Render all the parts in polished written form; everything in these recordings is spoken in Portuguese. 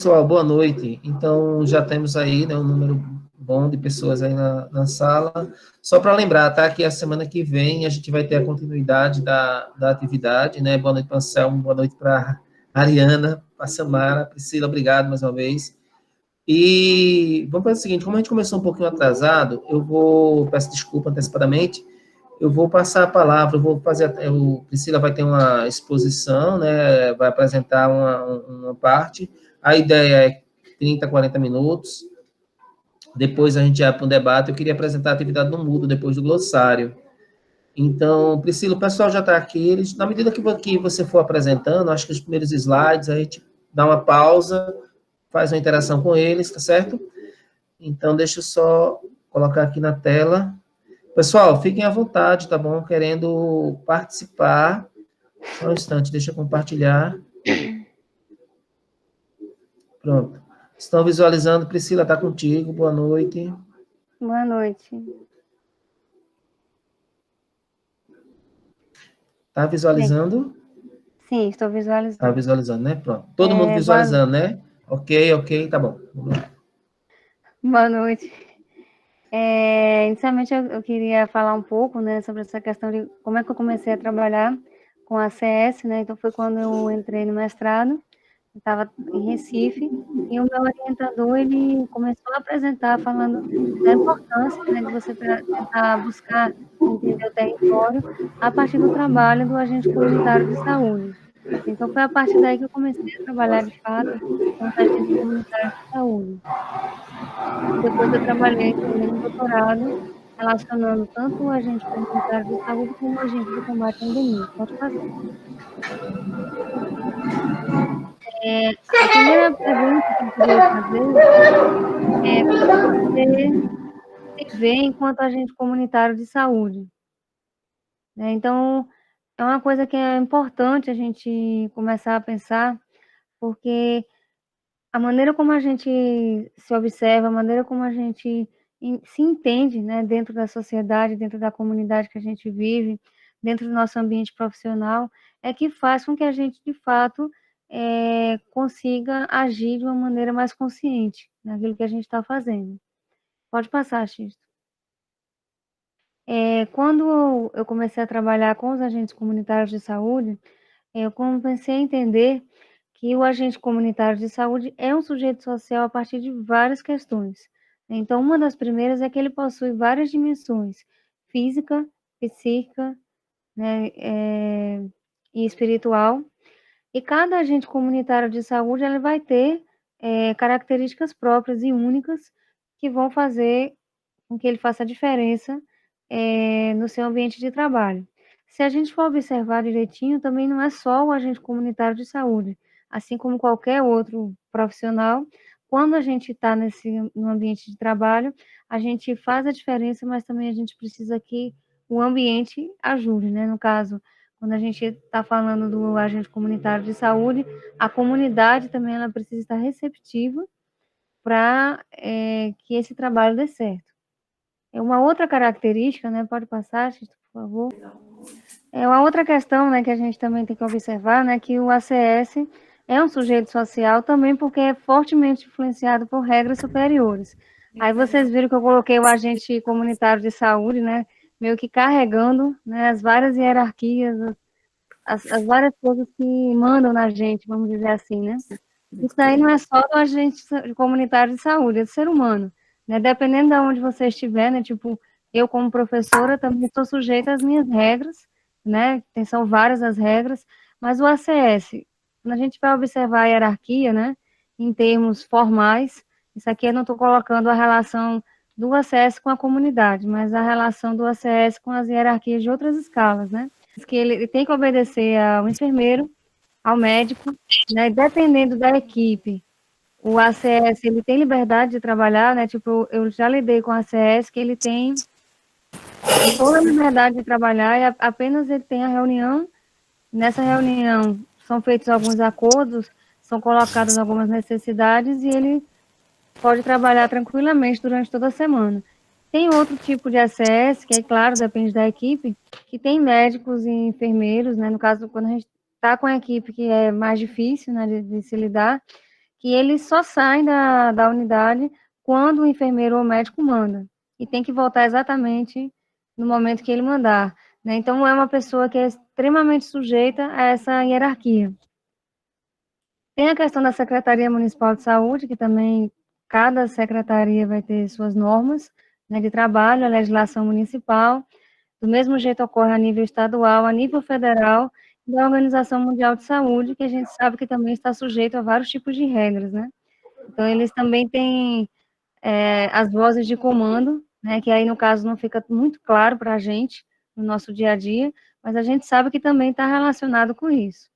Pessoal, boa noite. Então, já temos aí, né, um número bom de pessoas aí na sala. Só para lembrar, tá, que a semana que vem a gente vai ter a continuidade da atividade, né? Boa noite para o Anselmo, boa noite para a Ariana, para a Samara, Priscila, obrigado mais uma vez. E vamos fazer o seguinte, como a gente começou um pouquinho atrasado, peço desculpa antecipadamente, eu vou passar a palavra, eu vou fazer, Priscila vai ter uma exposição, né, vai apresentar uma parte, a ideia é 30, 40 minutos, depois a gente vai para um debate, eu queria apresentar a atividade no Mudo, depois do glossário. Então, Priscila, o pessoal já está aqui, na medida que você for apresentando, acho que os primeiros slides, a gente dá uma pausa, faz uma interação com eles, tá certo? Então, deixa eu só colocar aqui na tela. Pessoal, fiquem à vontade, tá bom? Querendo participar. Só um instante, deixa eu compartilhar. Pronto. Estão visualizando? Priscila, está contigo. Boa noite. Boa noite. Está visualizando? Sim, estou visualizando. Está visualizando, né? Pronto. Todo mundo visualizando, né? Ok, tá bom. Boa noite. Inicialmente, eu queria falar um pouco, né, sobre essa questão de como é que eu comecei a trabalhar com a CS, né? Então, foi quando eu entrei no mestrado, eu estava em Recife, e o meu orientador, ele começou a apresentar, falando da importância, né, de você tentar buscar entender o território a partir do trabalho do agente comunitário de saúde. Então, foi a partir daí que eu comecei a trabalhar, de fato, com os agentes comunitários de saúde. Depois eu trabalhei também no doutorado, relacionando tanto o agente comunitário de saúde como o agente de combate à endemia. Pode passar. A primeira pergunta que eu queria fazer é como você se vê enquanto agente comunitário de saúde, né? Então, é uma coisa que é importante a gente começar a pensar, porque a maneira como a gente se observa, a maneira como a gente se entende, né, dentro da sociedade, dentro da comunidade que a gente vive, dentro do nosso ambiente profissional, é que faz com que a gente, de fato, consiga agir de uma maneira mais consciente naquilo que a gente está fazendo. Pode passar, Xisto. Quando eu comecei a trabalhar com os agentes comunitários de saúde, eu comecei a entender que o agente comunitário de saúde é um sujeito social a partir de várias questões. Então, uma das primeiras é que ele possui várias dimensões: física, psíquica, né, e espiritual. E cada agente comunitário de saúde ele vai ter características próprias e únicas que vão fazer com que ele faça a diferença no seu ambiente de trabalho. Se a gente for observar direitinho, também não é só o agente comunitário de saúde, assim como qualquer outro profissional, quando a gente está no ambiente de trabalho, a gente faz a diferença, mas também a gente precisa que o ambiente ajude, né? No caso, quando a gente está falando do agente comunitário de saúde, a comunidade também ela precisa estar receptiva para que esse trabalho dê certo. Uma outra característica, né, pode passar, Xisto, por favor. Uma outra questão, né, que a gente também tem que observar, né, que o ACS é um sujeito social também porque é fortemente influenciado por regras superiores. Aí vocês viram que eu coloquei o agente comunitário de saúde, né, meio que carregando, né, as várias hierarquias, as várias coisas que mandam na gente, vamos dizer assim, né. Isso aí não é só do agente comunitário de saúde, é do ser humano, né? Dependendo de onde você estiver, né? Tipo, eu como professora também estou sujeita às minhas regras, né? São várias as regras, mas o ACS, quando a gente vai observar a hierarquia, né? Em termos formais, isso aqui eu não estou colocando a relação do ACS com a comunidade, mas a relação do ACS com as hierarquias de outras escalas, né? Que ele tem que obedecer ao enfermeiro, ao médico, né? Dependendo da equipe, o ACS ele tem liberdade de trabalhar, né? Tipo, eu já lidei com o ACS que ele tem toda a liberdade de trabalhar e apenas ele tem a reunião. Nessa reunião são feitos alguns acordos, são colocadas algumas necessidades e ele pode trabalhar tranquilamente durante toda a semana. Tem outro tipo de ACS, que é claro, depende da equipe, que tem médicos e enfermeiros, né? No caso, quando a gente está com a equipe que é mais difícil, né, de se lidar, que eles só saem da unidade quando o enfermeiro ou o médico manda, e tem que voltar exatamente no momento que ele mandar, né? Então, é uma pessoa que é extremamente sujeita a essa hierarquia. Tem a questão da Secretaria Municipal de Saúde, que também cada secretaria vai ter suas normas, né, de trabalho, a legislação municipal. Do mesmo jeito ocorre a nível estadual, a nível federal, e da Organização Mundial de Saúde, que a gente sabe que também está sujeito a vários tipos de regras, né? Então, eles também têm as vozes de comando, né, que aí, no caso, não fica muito claro para a gente, no nosso dia a dia, mas a gente sabe que também está relacionado com isso.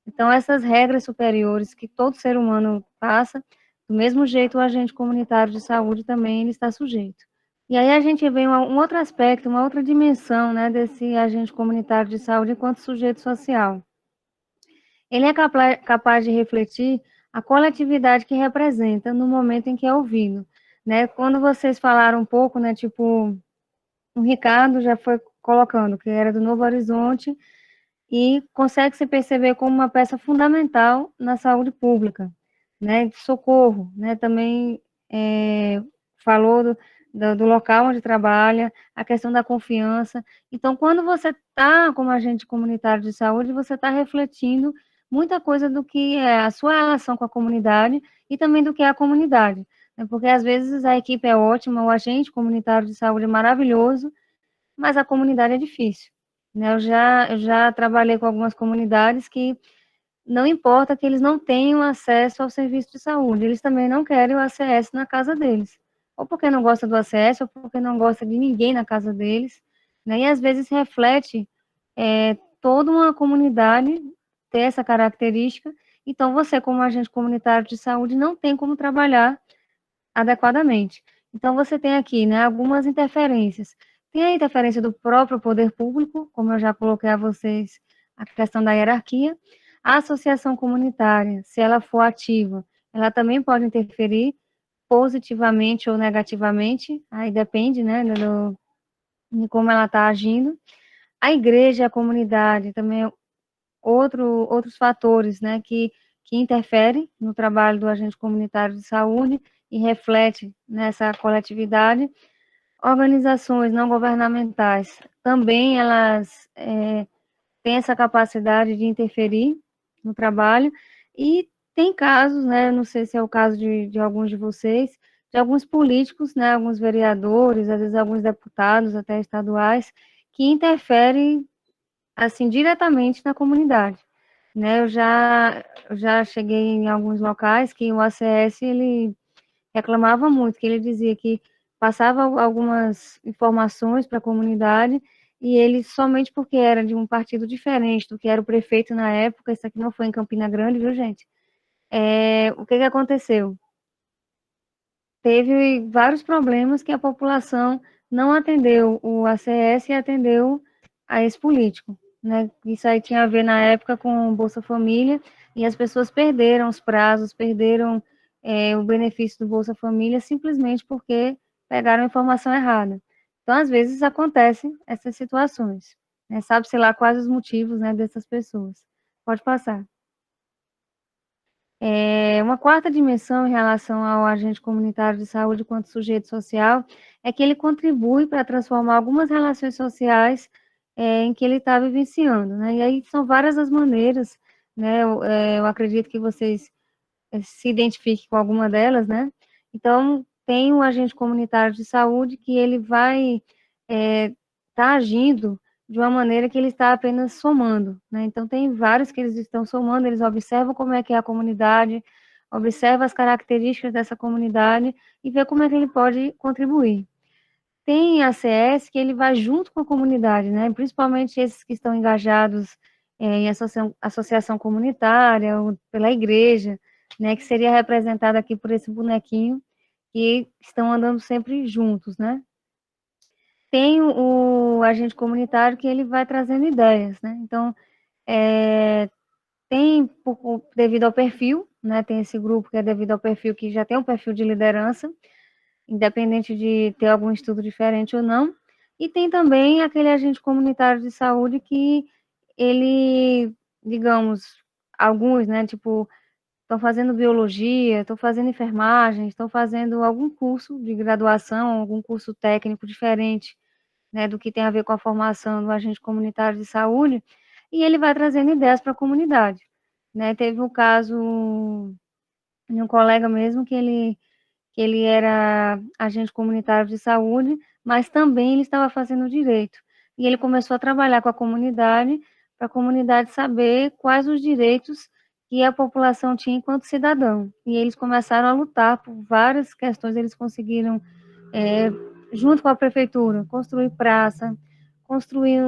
Então, essas regras superiores que todo ser humano passa, do mesmo jeito o agente comunitário de saúde também ele está sujeito. E aí a gente vê um outro aspecto, uma outra dimensão, né, desse agente comunitário de saúde enquanto sujeito social. Ele é capaz de refletir a coletividade que representa no momento em que é ouvido, né? Quando vocês falaram um pouco, né, tipo, o Ricardo já foi colocando que era do Novo Horizonte e consegue se perceber como uma peça fundamental na saúde pública, né, de socorro, né, também falou do local onde trabalha, a questão da confiança. Então, quando você está como agente comunitário de saúde, você está refletindo muita coisa do que é a sua relação com a comunidade e também do que é a comunidade, né, porque às vezes a equipe é ótima, o agente comunitário de saúde é maravilhoso, mas a comunidade é difícil, né? Eu já trabalhei com algumas comunidades que não importa que eles não tenham acesso ao serviço de saúde, eles também não querem o ACS na casa deles, ou porque não gosta do ACS, ou porque não gosta de ninguém na casa deles, né? E às vezes reflete toda uma comunidade ter essa característica, então você, como agente comunitário de saúde, não tem como trabalhar adequadamente. Então, você tem aqui, né, algumas interferências. Tem a interferência do próprio poder público, como eu já coloquei a vocês, a questão da hierarquia. A associação comunitária, se ela for ativa, ela também pode interferir positivamente ou negativamente, aí depende, né, de como ela está agindo. A igreja, a comunidade, também outros fatores, né, que interferem no trabalho do agente comunitário de saúde e reflete nessa coletividade. Organizações não governamentais também elas têm essa capacidade de interferir no trabalho e tem casos, né, não sei se é o caso de alguns de vocês, de alguns políticos, né, alguns vereadores, às vezes alguns deputados, até estaduais, que interferem assim diretamente na comunidade, né? Eu já cheguei em alguns locais que o ACS ele reclamava muito, que ele dizia que passava algumas informações para a comunidade e ele somente porque era de um partido diferente do que era o prefeito na época, isso aqui não foi em Campina Grande, viu, gente? O que que aconteceu? Teve vários problemas que a população não atendeu o ACS e atendeu a esse político, né? Isso aí tinha a ver na época com o Bolsa Família e as pessoas perderam os prazos, perderam o benefício do Bolsa Família simplesmente porque pegaram a informação errada. Então, às vezes acontecem essas situações, né? Sabe-se lá quais os motivos, né, dessas pessoas. Pode passar. Uma quarta dimensão em relação ao agente comunitário de saúde quanto sujeito social é que ele contribui para transformar algumas relações sociais em que ele está vivenciando, né? E aí são várias as maneiras, né? Eu acredito que vocês se identifiquem com alguma delas, né? Então, tem um agente comunitário de saúde que ele vai estar agindo de uma maneira que ele está apenas somando, né? Então, tem vários que eles estão somando, eles observam como é que é a comunidade, observam as características dessa comunidade e vê como é que ele pode contribuir. Tem ACS que ele vai junto com a comunidade, né? Principalmente esses que estão engajados em associação comunitária ou pela igreja, né? Que seria representado aqui por esse bonequinho, que estão andando sempre juntos, né? Tem o agente comunitário que ele vai trazendo ideias, né? Então, tem devido ao perfil, né? Tem esse grupo que é devido ao perfil que já tem um perfil de liderança, independente de ter algum estudo diferente ou não. E tem também aquele agente comunitário de saúde que ele, digamos, alguns, né? Tipo, estão fazendo biologia, estão fazendo enfermagem, estão fazendo algum curso de graduação, algum curso técnico diferente, né, do que tem a ver com a formação do agente comunitário de saúde, e ele vai trazendo ideias para a comunidade, né? Teve um caso de um colega mesmo que ele era agente comunitário de saúde, mas também ele estava fazendo direito. E ele começou a trabalhar com a comunidade, para a comunidade saber quais os direitos que a população tinha enquanto cidadão. E eles começaram a lutar por várias questões, eles conseguiram, junto com a prefeitura, construir praça, construir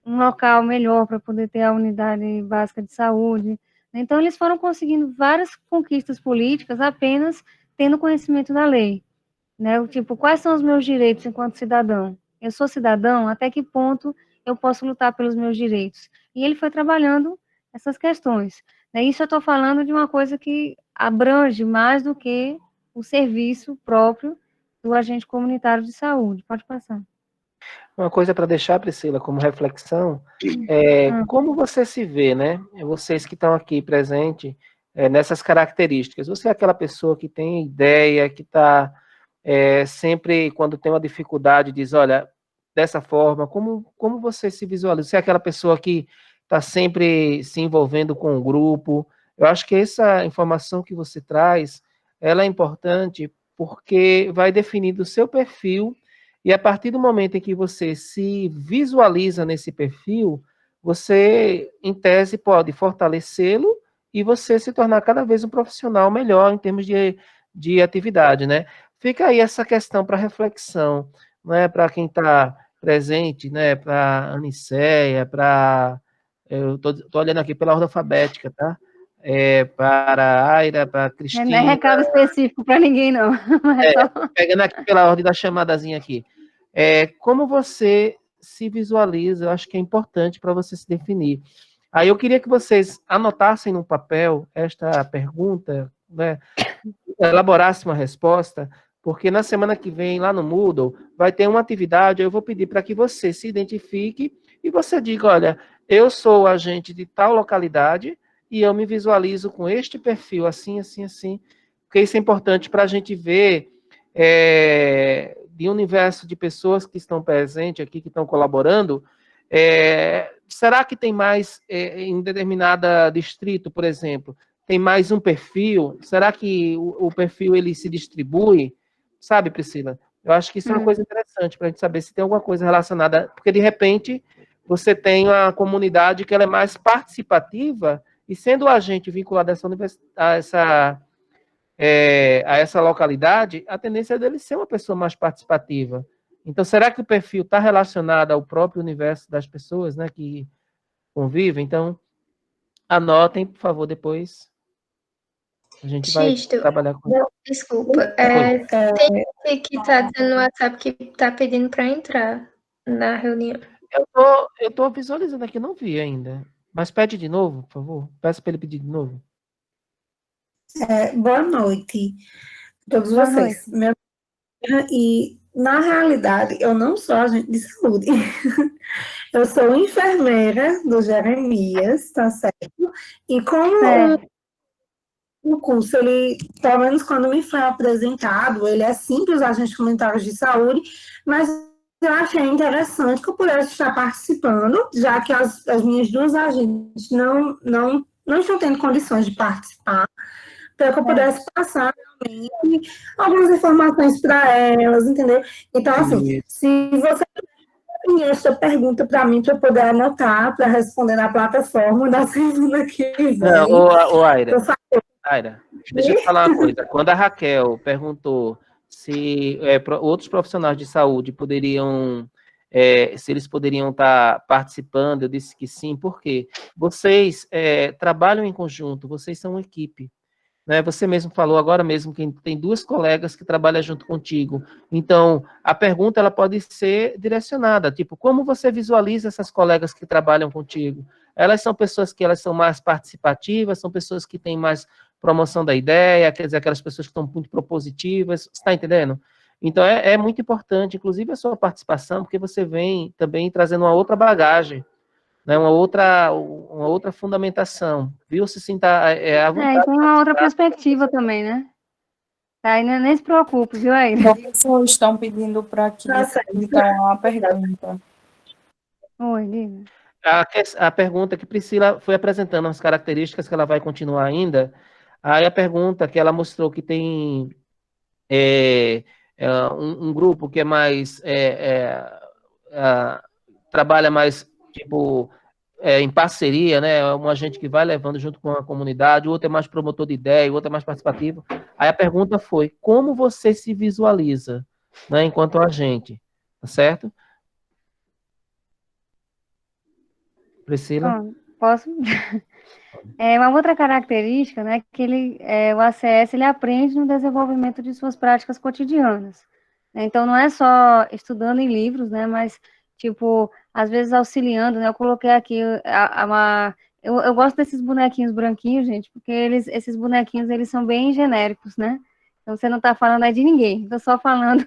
um local melhor para poder ter a unidade básica de saúde. Então, eles foram conseguindo várias conquistas políticas apenas tendo conhecimento da lei, né? O tipo, quais são os meus direitos enquanto cidadão? Eu sou cidadão? Até que ponto eu posso lutar pelos meus direitos? E ele foi trabalhando essas questões, né? Isso eu estou falando de uma coisa que abrange mais do que o serviço próprio do agente comunitário de saúde. Pode passar. Uma coisa para deixar, Priscila, como reflexão, como você se vê, né? Vocês que estão aqui presentes, nessas características. Você é aquela pessoa que tem ideia, que está sempre, quando tem uma dificuldade, diz, olha, dessa forma, como você se visualiza? Você é aquela pessoa que está sempre se envolvendo com o grupo. Eu acho que essa informação que você traz, ela é importante porque vai definindo o seu perfil e a partir do momento em que você se visualiza nesse perfil, você, em tese, pode fortalecê-lo e você se tornar cada vez um profissional melhor em termos de atividade, né? Fica aí essa questão para reflexão, né? Para quem está presente, né? Para a Aniceia, para... Eu estou olhando aqui pela ordem alfabética, tá? Para a Aira, para a Não é Cristina... recado específico para ninguém, não. Pegando aqui pela ordem da chamadazinha aqui. Como você se visualiza, eu acho que é importante para você se definir. Aí eu queria que vocês anotassem no papel esta pergunta, né, elaborassem uma resposta, porque na semana que vem, lá no Moodle, vai ter uma atividade, eu vou pedir para que você se identifique e você diga, olha, eu sou o agente de tal localidade e eu me visualizo com este perfil, assim, assim, assim, porque isso é importante para a gente ver de um universo de pessoas que estão presentes aqui, que estão colaborando, será que tem mais em determinada distrito, por exemplo, tem mais um perfil? Será que o perfil ele se distribui? Sabe, Priscila? Eu acho que isso é uma coisa interessante para a gente saber se tem alguma coisa relacionada, porque de repente você tem uma comunidade que ela é mais participativa e sendo o agente vinculado a essa localidade, a tendência dele ser uma pessoa mais participativa. Então, será que o perfil está relacionado ao próprio universo das pessoas, né, que convivem? Então, anotem, por favor, depois a gente vai Xisto, trabalhar com isso. desculpa. Tem gente que está dizendo no WhatsApp que está pedindo para entrar na reunião. Eu tô visualizando aqui, não vi ainda. Mas pede de novo, por favor. Peço para ele pedir de novo. Boa noite a todos Boa vocês. E, na realidade, eu não sou agente de saúde. Eu sou enfermeira do Jeremias, tá certo? E como o curso, ele, pelo menos quando me foi apresentado, ele é simples, agentes comunitários de saúde, mas eu achei interessante que eu pudesse estar participando, já que as minhas duas agentes não estão tendo condições de participar, para que eu pudesse passar realmente algumas informações para elas, entendeu? Então, assim, se você tem essa pergunta para mim, para eu poder anotar, para responder na plataforma da semana que vem. Não, Aira, deixa eu te falar uma coisa. Quando a Raquel perguntou se outros profissionais de saúde poderiam, se eles poderiam estar participando, eu disse que sim, porque vocês trabalham em conjunto, vocês são uma equipe. Né? Você mesmo falou agora mesmo que tem duas colegas que trabalham junto contigo. Então, a pergunta ela pode ser direcionada, tipo, como você visualiza essas colegas que trabalham contigo? Elas são pessoas que elas são mais participativas, são pessoas que têm mais promoção da ideia, quer dizer, aquelas pessoas que estão muito propositivas, você está entendendo? Então, é muito importante, inclusive, a sua participação, porque você vem também trazendo uma outra bagagem, né, uma outra fundamentação, viu? Se sinta à vontade. E tem uma outra perspectiva também, né? Tá, e nem se preocupe, viu, aí? Professor, estão pedindo para que então uma pergunta. Oi, diga. A pergunta que Priscila foi apresentando, as características que ela vai continuar ainda, aí a pergunta que ela mostrou que tem um grupo que é mais trabalha mais tipo em parceria, né? Uma gente que vai levando junto com a comunidade, o outro é mais promotor de ideia, o outro é mais participativo. Aí a pergunta foi: como você se visualiza, né, enquanto agente, tá certo? Priscila? Posso? Uma outra característica, né, que o ACS ele aprende no desenvolvimento de suas práticas cotidianas. Então, não é só estudando em livros, né, mas, tipo, às vezes auxiliando, né, eu coloquei aqui eu gosto desses bonequinhos branquinhos, gente, porque esses bonequinhos, eles são bem genéricos, né, então você não está falando de ninguém, estou só falando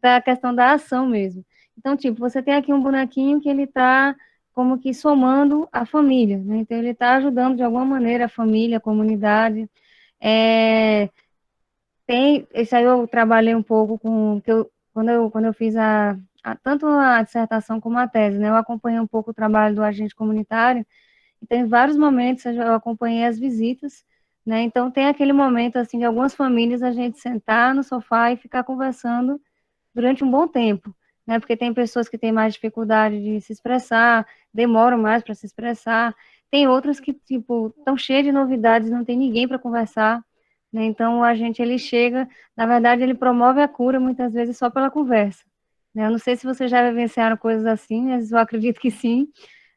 da questão da ação mesmo. Então, tipo, você tem aqui um bonequinho que ele está como que somando a família, né? Então, ele está ajudando de alguma maneira a família, a comunidade. Isso aí eu trabalhei um pouco quando eu fiz tanto a dissertação como a tese, né? Eu acompanhei um pouco o trabalho do agente comunitário, então, em vários momentos eu acompanhei as visitas, né? Então, tem aquele momento, assim, de algumas famílias a gente sentar no sofá e ficar conversando durante um bom tempo, né? Porque tem pessoas que têm mais dificuldade de se expressar, demoram mais para se expressar, tem outras que, tipo, estão cheias de novidades, não tem ninguém para conversar, né? Então, a gente, ele chega, na verdade, ele promove a cura, muitas vezes, só pela conversa, né? Eu não sei se vocês já vivenciaram coisas assim, mas eu acredito que sim,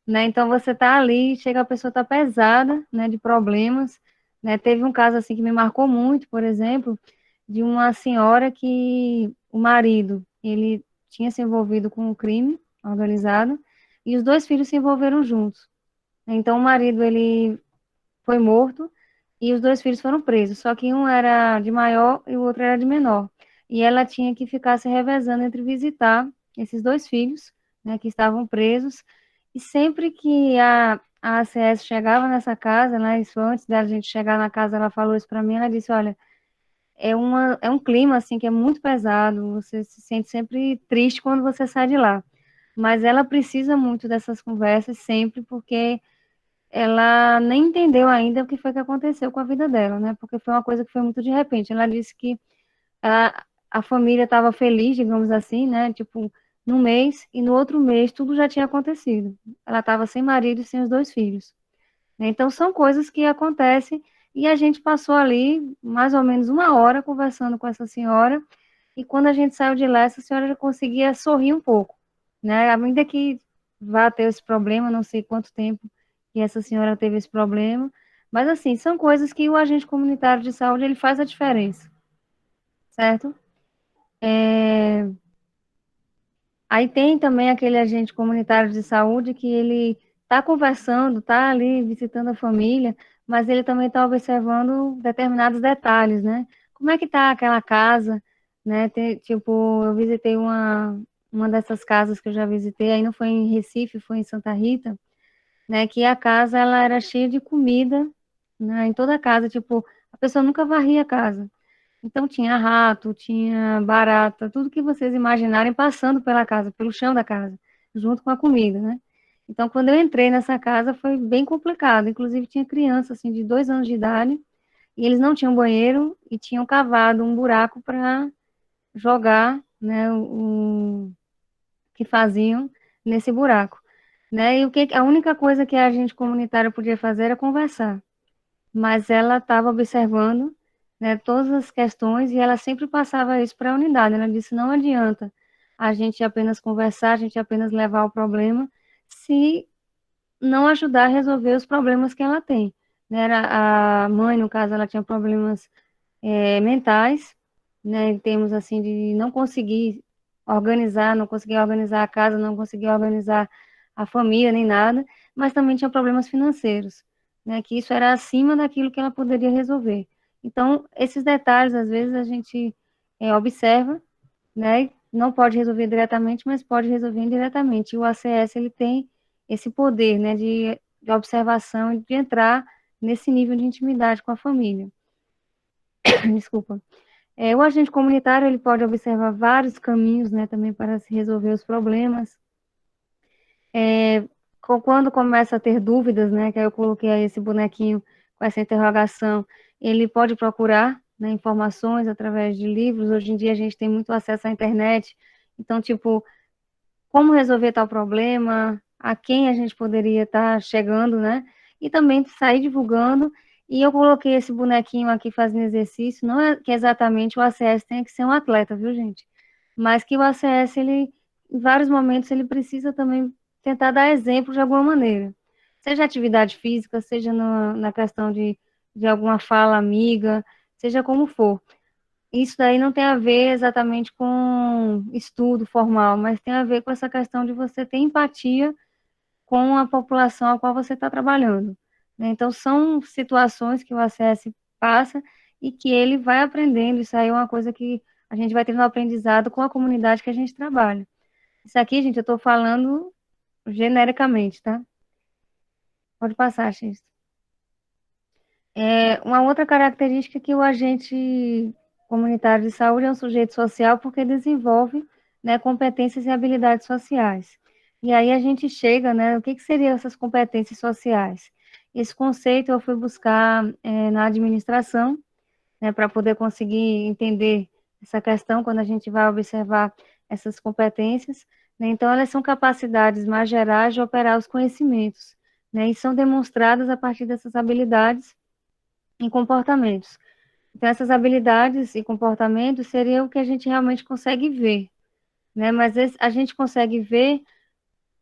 né? Então, você está ali, chega a pessoa está pesada, né, de problemas, né? Teve um caso, assim, que me marcou muito, por exemplo, de uma senhora que o marido, ele tinha se envolvido com um crime organizado e os dois filhos se envolveram juntos. Então, o marido, ele foi morto e os dois filhos foram presos, só que um era de maior e o outro era de menor. E ela tinha que ficar se revezando entre visitar esses dois filhos, né, que estavam presos, e sempre que a ACS chegava nessa casa, né, isso antes da gente chegar na casa, ela falou isso para mim, ela disse, olha, é um clima, assim, que é muito pesado, você se sente sempre triste quando você sai de lá. Mas ela precisa muito dessas conversas sempre, porque ela nem entendeu ainda o que foi que aconteceu com a vida dela, né? Porque foi uma coisa que foi muito de repente. Ela disse que a família estava feliz, digamos assim, né? Tipo, num mês, e no outro mês tudo já tinha acontecido. Ela estava sem marido e sem os dois filhos. Então, são coisas que acontecem, e a gente passou ali mais ou menos uma hora conversando com essa senhora, e quando a gente saiu de lá, essa senhora já conseguia sorrir um pouco, né? Ainda que vá ter esse problema, não sei quanto tempo que essa senhora teve esse problema, mas assim, são coisas que o agente comunitário de saúde, ele faz a diferença, certo? Aí tem também aquele agente comunitário de saúde que ele está conversando, está ali visitando a família, mas ele também está observando determinados detalhes, né? Como é que está aquela casa, né? Tipo, eu visitei uma dessas casas que eu já visitei, aí não foi em Recife, foi em Santa Rita, né? Que a casa, ela era cheia de comida, né? Em toda a casa, tipo, a pessoa nunca varria a casa. Então tinha rato, tinha barata, tudo que vocês imaginarem passando pela casa, pelo chão da casa, junto com a comida, né? Então, quando eu entrei nessa casa, foi bem complicado. Inclusive, tinha criança, assim, de 2 anos de idade, e eles não tinham banheiro e tinham cavado um buraco para jogar, né, o que faziam nesse buraco, né? E a única coisa que a gente comunitária podia fazer era conversar, mas ela estava observando, né, todas as questões e ela sempre passava isso para a unidade. Ela disse: não adianta a gente apenas conversar, a gente apenas levar o problema, se não ajudar a resolver os problemas que ela tem. Né? A mãe, no caso, ela tinha problemas mentais, né, em termos assim de não conseguir organizar, não conseguir organizar a casa, não conseguir organizar a família, nem nada, mas também tinha problemas financeiros, né, que isso era acima daquilo que ela poderia resolver. Então, esses detalhes, às vezes, a gente observa, né, não pode resolver diretamente, mas pode resolver indiretamente. E o ACS, ele tem esse poder, né, de observação e de entrar nesse nível de intimidade com a família. Desculpa. O agente comunitário, ele pode observar vários caminhos, né, também para se resolver os problemas. Quando começa a ter dúvidas, né, que aí eu coloquei aí esse bonequinho com essa interrogação, ele pode procurar, né, informações através de livros. Hoje em dia a gente tem muito acesso à internet, então, tipo, como resolver tal problema, a quem a gente poderia estar chegando, né, e também sair divulgando. E eu coloquei esse bonequinho aqui fazendo exercício, não é que exatamente o ACS tenha que ser um atleta, viu, gente? Mas que o ACS, ele, em vários momentos, ele precisa também tentar dar exemplo de alguma maneira. Seja atividade física, seja na questão de alguma fala amiga, seja como for. Isso daí não tem a ver exatamente com estudo formal, mas tem a ver com essa questão de você ter empatia com a população a qual você está trabalhando, né? Então, são situações que o ACS passa e que ele vai aprendendo. Isso aí é uma coisa que a gente vai tendo aprendizado com a comunidade que a gente trabalha. Isso aqui, gente, eu estou falando genericamente, tá? Pode passar, X. Uma outra característica é que o agente comunitário de saúde é um sujeito social porque desenvolve, né, competências e habilidades sociais. E aí a gente chega, né, o que seriam essas competências sociais? Esse conceito eu fui buscar na administração, né, para poder conseguir entender essa questão quando a gente vai observar essas competências, né? Então, elas são capacidades mais gerais de operar os conhecimentos, né, e são demonstradas a partir dessas habilidades em comportamentos. Então, essas habilidades e comportamentos seriam o que a gente realmente consegue ver, né? Mas a gente consegue ver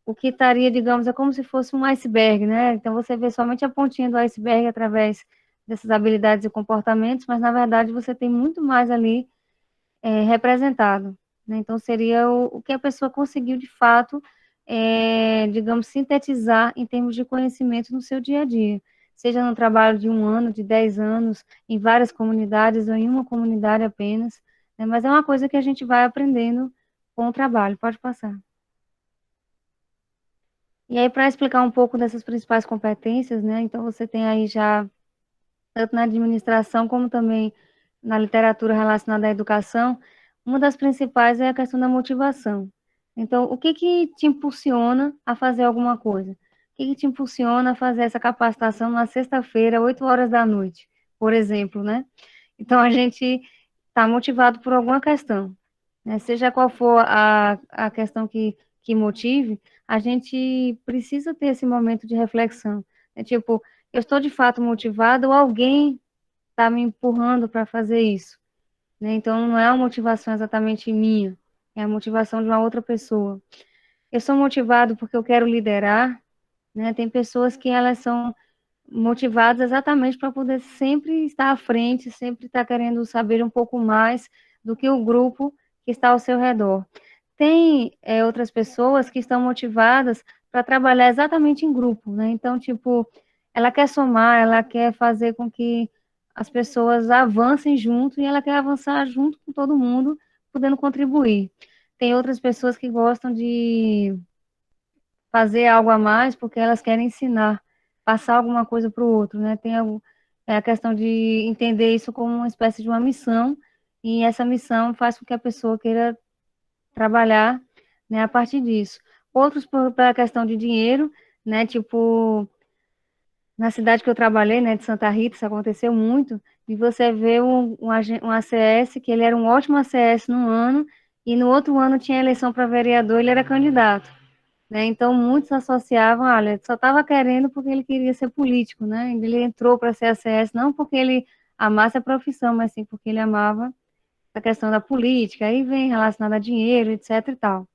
o que estaria, digamos, é como se fosse um iceberg, né? Então, você vê somente a pontinha do iceberg através dessas habilidades e comportamentos, mas, na verdade, você tem muito mais ali representado, né? Então, seria o que a pessoa conseguiu, de fato, digamos, sintetizar em termos de conhecimento no seu dia a dia, seja no trabalho de 1 ano, de 10 anos, em várias comunidades ou em uma comunidade apenas, né? Mas é uma coisa que a gente vai aprendendo com o trabalho. Pode passar. E aí, para explicar um pouco dessas principais competências, né? Então, você tem aí já, tanto na administração como também na literatura relacionada à educação, uma das principais é a questão da motivação. Então, o que te impulsiona a fazer alguma coisa? O que te impulsiona a fazer essa capacitação na sexta-feira, 8 horas da noite, por exemplo, né? Então, a gente está motivado por alguma questão, né? Seja qual for a questão que motive, a gente precisa ter esse momento de reflexão. É tipo, eu estou de fato motivado ou alguém está me empurrando para fazer isso, né? Então, não é uma motivação exatamente minha, é a motivação de uma outra pessoa. Eu sou motivado porque eu quero liderar, né? Tem pessoas que elas são motivadas exatamente para poder sempre estar à frente, sempre estar querendo saber um pouco mais do que o grupo que está ao seu redor. Tem outras pessoas que estão motivadas para trabalhar exatamente em grupo, né? Então, tipo, ela quer somar, ela quer fazer com que as pessoas avancem junto e ela quer avançar junto com todo mundo, podendo contribuir. Tem outras pessoas que gostam de fazer algo a mais porque elas querem ensinar, passar alguma coisa para o outro, né? Tem a questão de entender isso como uma espécie de uma missão, e essa missão faz com que a pessoa queira trabalhar, né, a partir disso. Outros para a questão de dinheiro, né? Tipo, na cidade que eu trabalhei, né, de Santa Rita, isso aconteceu muito, e você vê um ACS, que ele era um ótimo ACS no ano, e no outro ano tinha eleição para vereador, ele era candidato, né? Então, muitos associavam, olha, só estava querendo porque ele queria ser político, né? Ele entrou para ser ACS, não porque ele amasse a profissão, mas sim porque ele amava a questão da política, aí vem relacionado a dinheiro, etc e tal.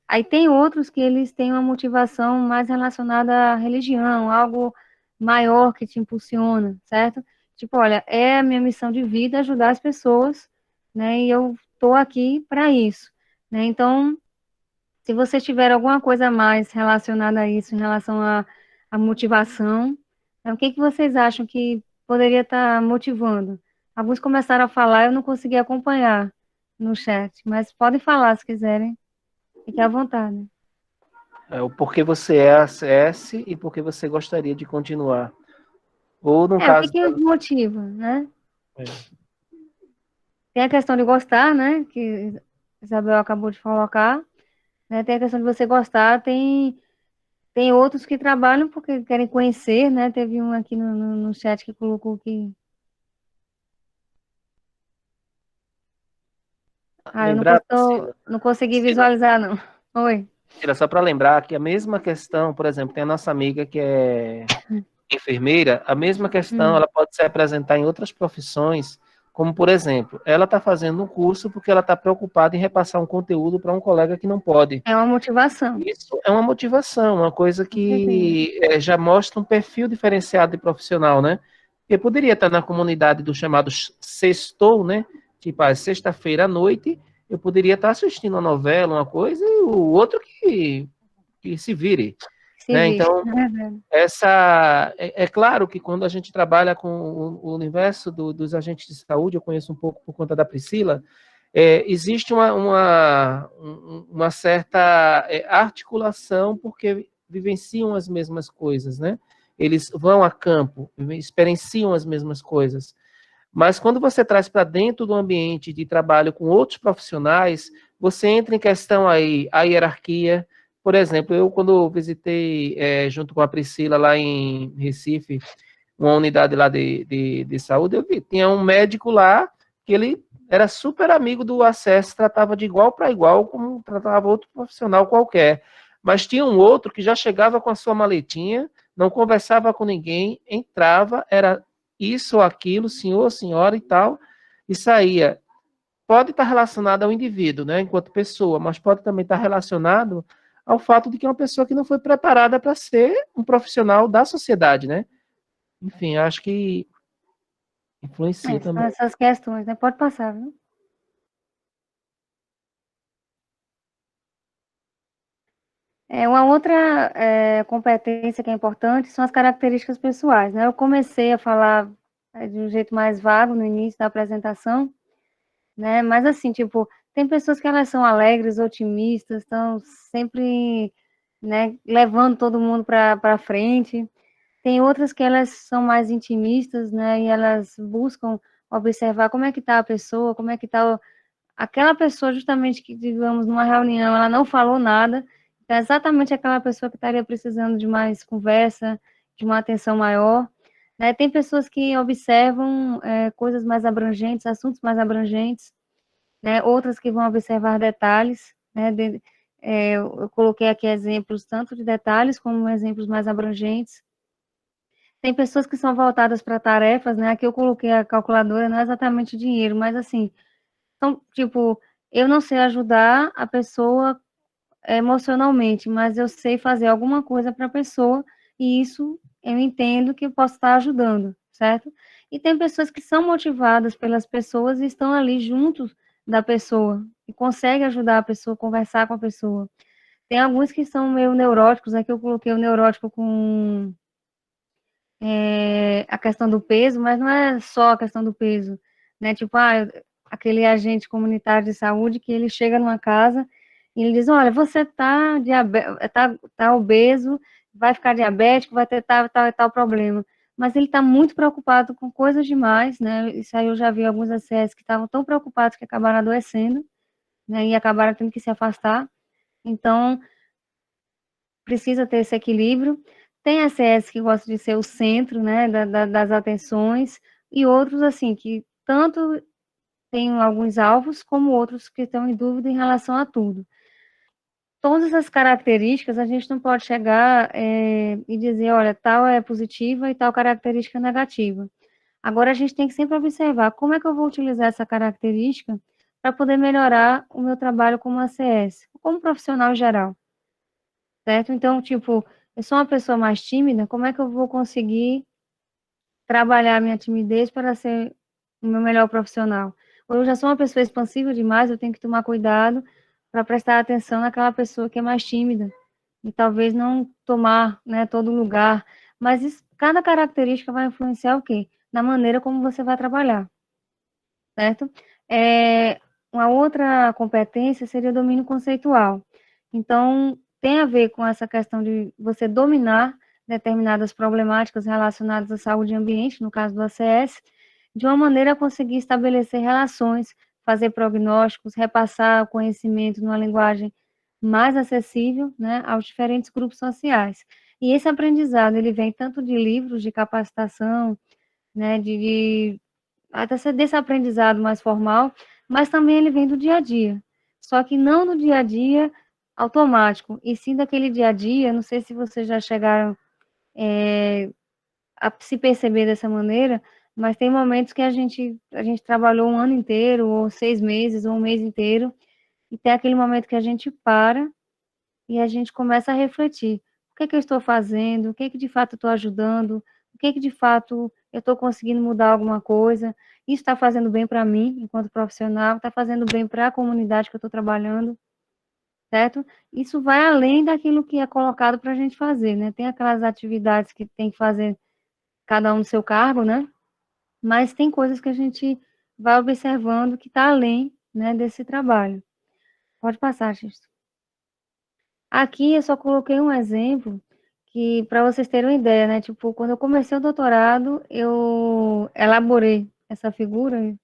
Aí tem outros que eles têm uma motivação mais relacionada à religião, algo maior que te impulsiona, certo? Tipo, olha, é a minha missão de vida ajudar as pessoas, né? E eu estou aqui para isso, né? Então, se você tiver alguma coisa a mais relacionada a isso, em relação à motivação, né, o que vocês acham que poderia estar motivando? Alguns começaram a falar, eu não consegui acompanhar no chat, mas podem falar se quiserem, fique à vontade. O porquê você é ACS e porquê você gostaria de continuar. Ou, no O caso... que os motiva, né? É. Tem a questão de gostar, né? Que Isabel acabou de colocar. Né? Tem a questão de você gostar, tem outros que trabalham porque querem conhecer, né? Teve um aqui no chat que colocou que... eu Lembrar, Priscila, não consegui visualizar, não. Oi. Só para lembrar que a mesma questão, por exemplo, tem a nossa amiga que é enfermeira, a mesma questão ela pode se apresentar em outras profissões, como, por exemplo, ela está fazendo um curso porque ela está preocupada em repassar um conteúdo para um colega que não pode. É uma motivação. Isso é uma motivação, uma coisa Com certeza. que já mostra um perfil diferenciado de profissional, né? Porque poderia estar na comunidade do chamado sextou, né? Tipo, sexta-feira à noite, eu poderia estar assistindo uma novela, uma coisa, e o outro que se vire, Se né? viste, Então, é verdade. é claro que quando a gente trabalha com o universo dos agentes de saúde, eu conheço um pouco por conta da Priscila, existe uma certa articulação porque vivenciam as mesmas coisas, né? Eles vão a campo, experienciam as mesmas coisas. Mas quando você traz para dentro do ambiente de trabalho com outros profissionais, você entra em questão aí a hierarquia. Por exemplo, eu quando visitei junto com a Priscila lá em Recife, uma unidade lá de saúde, eu vi, tinha um médico lá que ele era super amigo do acesso, tratava de igual para igual, como tratava outro profissional qualquer. Mas tinha um outro que já chegava com a sua maletinha, não conversava com ninguém, entrava, era isso ou aquilo, senhor, senhora e tal, e saía. Pode estar relacionado ao indivíduo, né, enquanto pessoa, mas pode também estar relacionado ao fato de que é uma pessoa que não foi preparada para ser um profissional da sociedade, né? Enfim, acho que influencia São também. essas questões, né? Pode passar, viu? Uma outra competência que é importante são as características pessoais, né? Eu comecei a falar de um jeito mais vago no início da apresentação, né? Mas assim, tipo, tem pessoas que elas são alegres, otimistas, estão sempre, né, levando todo mundo para frente. Tem outras que elas são mais intimistas, né? E elas buscam observar como é que está a pessoa, como é que está aquela pessoa justamente que, digamos, numa reunião, ela não falou nada, então é exatamente aquela pessoa que estaria precisando de mais conversa, de uma atenção maior, né? Tem pessoas que observam coisas mais abrangentes, assuntos mais abrangentes, né? Outras que vão observar detalhes, né? Eu coloquei aqui exemplos tanto de detalhes como exemplos mais abrangentes. Tem pessoas que são voltadas para tarefas, né? Aqui eu coloquei a calculadora, não é exatamente dinheiro, mas assim, então, tipo, eu não sei ajudar a pessoa emocionalmente, mas eu sei fazer alguma coisa para a pessoa, e isso eu entendo que eu posso estar ajudando, certo? E tem pessoas que são motivadas pelas pessoas e estão ali juntos da pessoa, e conseguem ajudar a pessoa, conversar com a pessoa. Tem alguns que são meio neuróticos, aqui eu coloquei o neurótico com a questão do peso, mas não é só a questão do peso, né? Tipo, aquele agente comunitário de saúde que ele chega numa casa e ele diz, olha, você tá obeso, vai ficar diabético, vai ter tal problema. Mas ele está muito preocupado com coisas demais, né? Isso aí eu já vi alguns ACS que estavam tão preocupados que acabaram adoecendo, né? E acabaram tendo que se afastar. Então, precisa ter esse equilíbrio. Tem ACS que gosta de ser o centro, né, das atenções, e outros, assim, que tanto têm alguns alvos, como outros que estão em dúvida em relação a tudo. Todas essas características, a gente não pode chegar e dizer, olha, tal é positiva e tal característica é negativa. Agora, a gente tem que sempre observar como é que eu vou utilizar essa característica para poder melhorar o meu trabalho como ACS, como profissional em geral. Certo? Então, tipo, eu sou uma pessoa mais tímida, como é que eu vou conseguir trabalhar a minha timidez para ser o meu melhor profissional? Ou eu já sou uma pessoa expansiva demais, eu tenho que tomar cuidado para prestar atenção naquela pessoa que é mais tímida, e talvez não tomar, né, todo lugar, mas cada característica vai influenciar o quê? Na maneira como você vai trabalhar, certo? Uma outra competência seria o domínio conceitual. Então, tem a ver com essa questão de você dominar determinadas problemáticas relacionadas à saúde e ambiente, no caso do ACS, de uma maneira a conseguir estabelecer relações, fazer prognósticos, repassar o conhecimento numa linguagem mais acessível, né, aos diferentes grupos sociais. E esse aprendizado, ele vem tanto de livros de capacitação, né, até desse aprendizado mais formal, mas também ele vem do dia a dia. Só que não do dia a dia automático, e sim daquele dia a dia, não sei se vocês já chegaram a se perceber dessa maneira, mas tem momentos que a gente trabalhou um ano inteiro, ou 6 meses, ou um mês inteiro, e tem aquele momento que a gente para e a gente começa a refletir. O que é que eu estou fazendo? O que é que de fato eu estou ajudando? O que é que de fato eu estou conseguindo mudar alguma coisa? Isso está fazendo bem para mim, enquanto profissional, está fazendo bem para a comunidade que eu estou trabalhando, certo? Isso vai além daquilo que é colocado para a gente fazer, né? Tem aquelas atividades que tem que fazer cada um no seu cargo, né? Mas tem coisas que a gente vai observando que está além, né, desse trabalho. Pode passar, Xisto. Aqui eu só coloquei um exemplo que, para vocês terem uma ideia, né? Tipo, quando eu comecei o doutorado, eu elaborei essa figura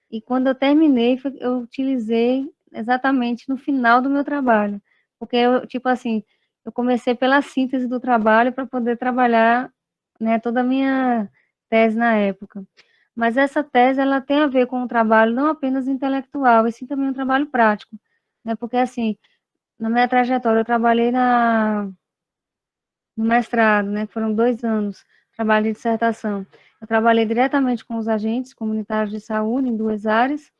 e quando eu terminei, eu utilizei exatamente no final do meu trabalho. Porque eu, tipo assim, eu comecei pela síntese do trabalho para poder trabalhar, né, toda a minha tese na época. Mas essa tese, ela tem a ver com um trabalho não apenas intelectual, e sim também um trabalho prático, né? Porque, assim, na minha trajetória, eu trabalhei no mestrado, né, que foram 2 anos, trabalho de dissertação. Eu trabalhei diretamente com os agentes comunitários de saúde em 2 áreas,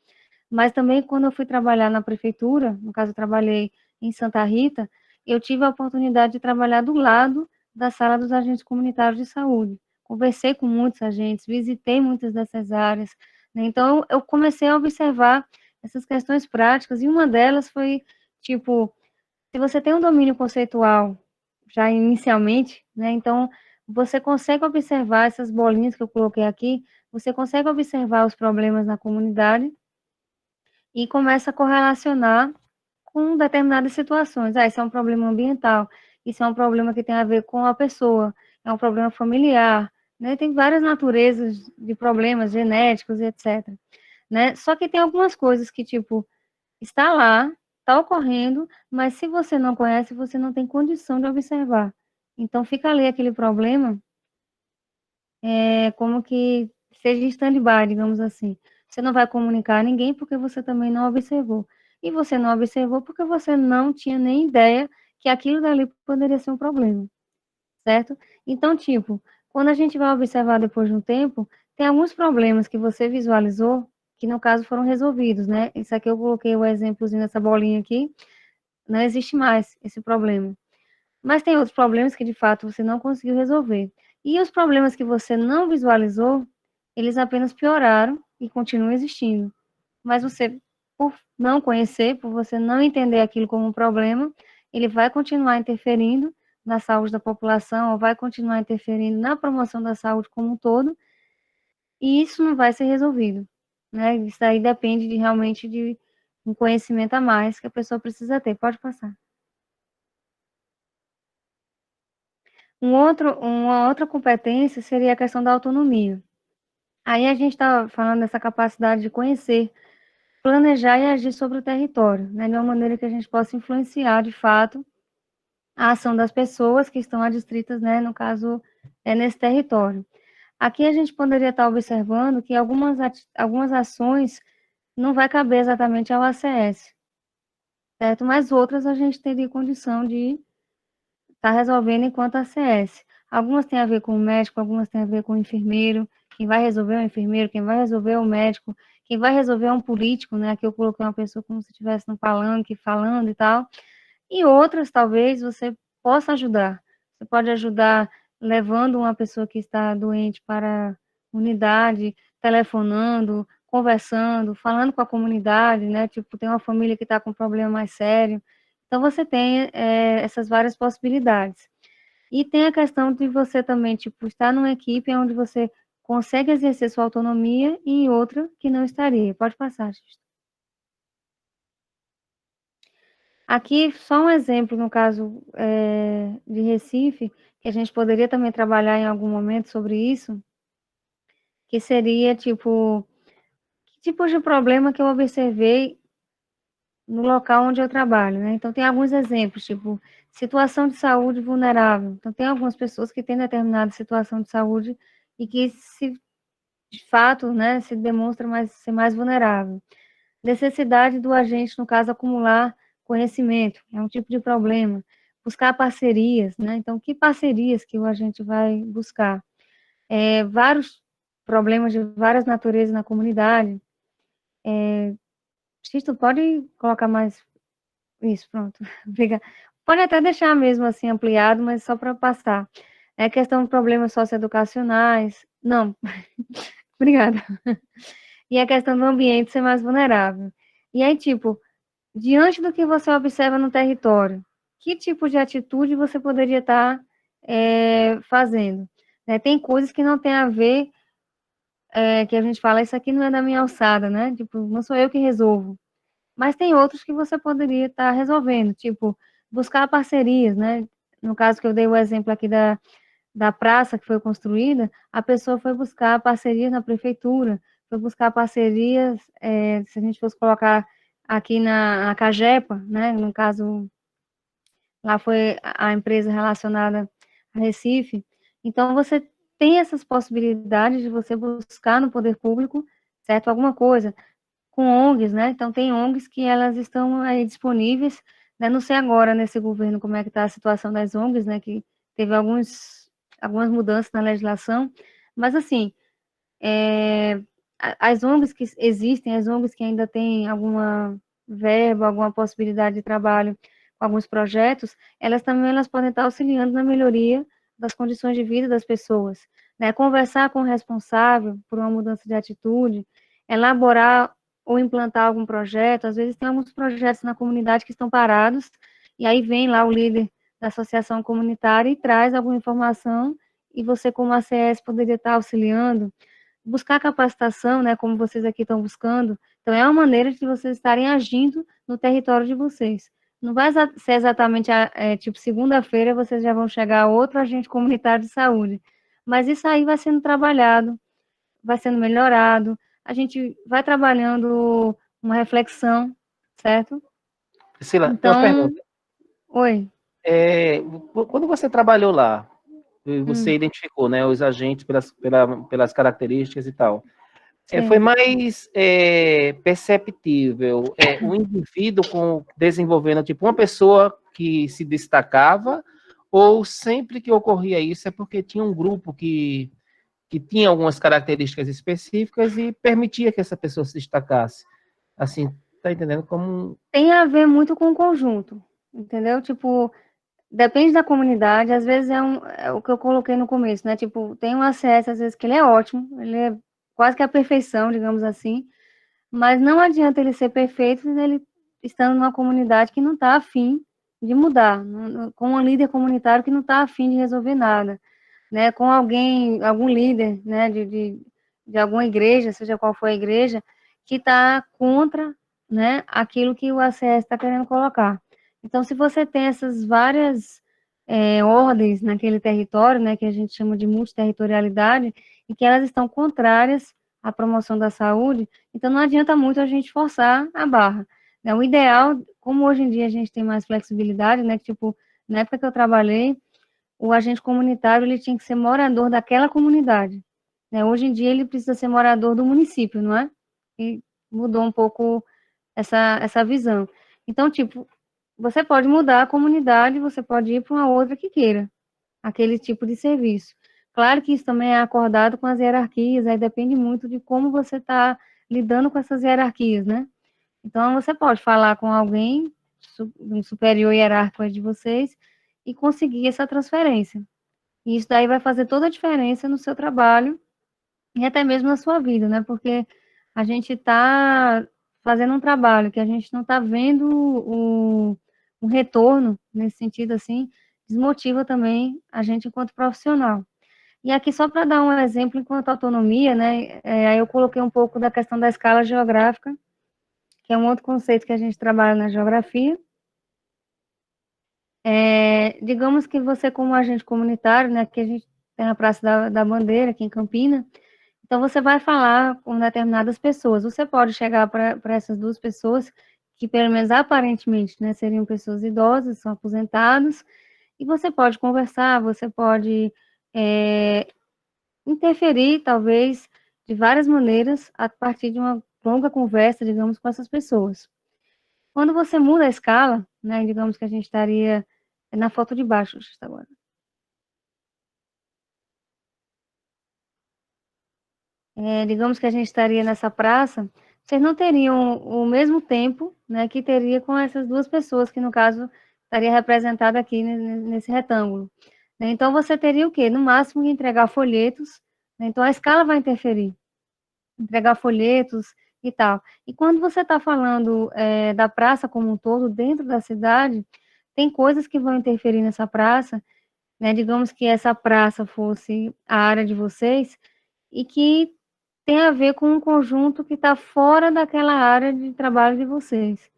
mas também quando eu fui trabalhar na prefeitura, no caso eu trabalhei em Santa Rita, eu tive a oportunidade de trabalhar do lado da sala dos agentes comunitários de saúde. Conversei com muitos agentes, visitei muitas dessas áreas, né, então eu comecei a observar essas questões práticas, e uma delas foi, tipo, se você tem um domínio conceitual já inicialmente, né, então você consegue observar essas bolinhas que eu coloquei aqui, você consegue observar os problemas na comunidade e começa a correlacionar com determinadas situações. Ah, isso é um problema ambiental, isso é um problema que tem a ver com a pessoa, é um problema familiar, né? Tem várias naturezas de problemas genéticos e etc, né? Só que tem algumas coisas que, tipo, está lá, está ocorrendo, mas se você não conhece, você não tem condição de observar. Então, fica ali aquele problema, como que seja em stand-by, digamos assim. Você não vai comunicar a ninguém porque você também não observou. E você não observou porque você não tinha nem ideia que aquilo dali poderia ser um problema, certo? Então, tipo, quando a gente vai observar depois de um tempo, tem alguns problemas que você visualizou, que no caso foram resolvidos, né? Isso aqui eu coloquei o exemplozinho dessa bolinha aqui, não existe mais esse problema. Mas tem outros problemas que de fato você não conseguiu resolver. E os problemas que você não visualizou, eles apenas pioraram e continuam existindo. Mas você, por não conhecer, por você não entender aquilo como um problema, ele vai continuar interferindo na saúde da população, ou vai continuar interferindo na promoção da saúde como um todo, e isso não vai ser resolvido, né? Isso aí depende de realmente de um conhecimento a mais que a pessoa precisa ter. Pode passar. Uma outra competência seria a questão da autonomia. Aí a gente está falando dessa capacidade de conhecer, planejar e agir sobre o território, né, de uma maneira que a gente possa influenciar, de fato, a ação das pessoas que estão adstritas, né, no caso, nesse território. Aqui a gente poderia estar observando que algumas ações não vai caber exatamente ao ACS, certo? Mas outras a gente teria condição de está resolvendo enquanto ACS. Algumas têm a ver com o médico, algumas têm a ver com o enfermeiro. Quem vai resolver é o enfermeiro, quem vai resolver é o médico, quem vai resolver é um político, né? Aqui eu coloquei uma pessoa como se estivesse no palanque, falando e tal. E outras, talvez, você possa ajudar. Você pode ajudar levando uma pessoa que está doente para a unidade, telefonando, conversando, falando com a comunidade, né? Tipo, tem uma família que está com um problema mais sério. Então, você tem essas várias possibilidades. E tem a questão de você também, tipo, estar numa equipe onde você consegue exercer sua autonomia e em outra que não estaria. Pode passar, Justo. Aqui, só um exemplo, no caso de Recife, que a gente poderia também trabalhar em algum momento sobre isso, que seria, tipo, que tipos de problema que eu observei no local onde eu trabalho, né? Então, tem alguns exemplos, tipo, situação de saúde vulnerável. Então, tem algumas pessoas que têm determinada situação de saúde e que, de fato, né, se demonstra ser mais vulnerável. Necessidade do agente, no caso, acumular conhecimento, é um tipo de problema. Buscar parcerias, né? Então, que parcerias que o agente vai buscar? Vários problemas de várias naturezas na comunidade. Xisto, pode colocar mais isso, pronto. Obrigada. Pode até deixar mesmo assim ampliado, mas só para passar. É questão de problemas socioeducacionais. Não, obrigada. E a questão do ambiente ser mais vulnerável. E aí, tipo, diante do que você observa no território, que tipo de atitude você poderia estar fazendo? Né, tem coisas que não tem a ver, que a gente fala, isso aqui não é da minha alçada, né? Tipo, não sou eu que resolvo. Mas tem outros que você poderia estar resolvendo, tipo, buscar parcerias, né? No caso que eu dei o exemplo aqui da praça que foi construída, a pessoa foi buscar parcerias na prefeitura, foi buscar parcerias, se a gente fosse colocar aqui na Cagepa, né? No caso, lá foi a empresa relacionada a Recife. Então, você tem essas possibilidades de você buscar no poder público, certo? Alguma coisa com ONGs, né? Então, tem ONGs que elas estão aí disponíveis, né? Não sei agora, nesse governo, como é que está a situação das ONGs, né? Que teve algumas mudanças na legislação, mas, assim, as ONGs que existem, as ONGs que ainda têm alguma verba, alguma possibilidade de trabalho com alguns projetos, elas podem estar auxiliando na melhoria das condições de vida das pessoas, né? Conversar com o responsável por uma mudança de atitude, elaborar ou implantar algum projeto. Às vezes tem alguns projetos na comunidade que estão parados, e aí vem lá o líder da associação comunitária e traz alguma informação, e você, como ACS, poderia estar auxiliando, buscar capacitação, né, como vocês aqui estão buscando. Então, é uma maneira de vocês estarem agindo no território de vocês. Não vai ser exatamente, tipo, segunda-feira vocês já vão chegar a outro agente comunitário de saúde, mas isso aí vai sendo trabalhado, vai sendo melhorado, a gente vai trabalhando uma reflexão, certo? Priscila, tem uma Então, pergunta. oi. Quando você trabalhou lá, você identificou, né, os agentes pelas características e tal. Foi mais perceptível o indivíduo desenvolvendo, tipo, uma pessoa que se destacava, ou sempre que ocorria isso é porque tinha um grupo que tinha algumas características específicas e permitia que essa pessoa se destacasse. Assim, tá entendendo? Como... Tem a ver muito com o conjunto, entendeu? Tipo, depende da comunidade, às vezes é o que eu coloquei no começo, né? Tipo, tem um ACS, às vezes, que ele é ótimo, ele é quase que a perfeição, digamos assim, mas não adianta ele ser perfeito ele estando numa comunidade que não está afim de mudar, com um líder comunitário que não está afim de resolver nada, né? Com algum líder, né, de alguma igreja, seja qual for a igreja, que está contra, né, aquilo que o ACS está querendo colocar. Então, se você tem essas várias ordens naquele território, né, que a gente chama de multiterritorialidade, e que elas estão contrárias à promoção da saúde, então não adianta muito a gente forçar a barra, né? O ideal, como hoje em dia a gente tem mais flexibilidade, né, que, tipo, na época que eu trabalhei, o agente comunitário ele tinha que ser morador daquela comunidade, né? Hoje em dia ele precisa ser morador do município, não é? E mudou um pouco essa visão. Então, tipo, você pode mudar a comunidade, você pode ir para uma outra que queira aquele tipo de serviço. Claro que isso também é acordado com as hierarquias, aí depende muito de como você está lidando com essas hierarquias, né? Então, você pode falar com alguém, um superior hierárquico aí de vocês, e conseguir essa transferência. E isso daí vai fazer toda a diferença no seu trabalho e até mesmo na sua vida, né? Porque a gente está fazendo um trabalho que a gente não está vendo o retorno, nesse sentido assim, desmotiva também a gente enquanto profissional. E aqui, só para dar um exemplo, enquanto autonomia, né? Aí eu coloquei um pouco da questão da escala geográfica, que é um outro conceito que a gente trabalha na geografia, Digamos que você, como agente comunitário, né, que a gente tem a Praça da Bandeira, aqui em Campina, então você vai falar com determinadas pessoas. Você pode chegar para essas duas pessoas, que pelo menos aparentemente, né, seriam pessoas idosas, são aposentados, e você pode conversar, você pode interferir, talvez, de várias maneiras, a partir de uma longa conversa, digamos, com essas pessoas. Quando você muda a escala, né, digamos que a gente estaria na foto de baixo, justo agora. Digamos que a gente estaria nessa praça, vocês não teriam o mesmo tempo, né, que teria com essas duas pessoas, que no caso estaria representada aqui nesse retângulo. Né? Então você teria o quê? No máximo que entregar folhetos, né? Então a escala vai interferir, entregar folhetos e tal. E quando você está falando da praça como um todo, dentro da cidade, tem coisas que vão interferir nessa praça, né? Digamos que essa praça fosse a área de vocês, e que tem a ver com um conjunto que está fora daquela área de trabalho de vocês.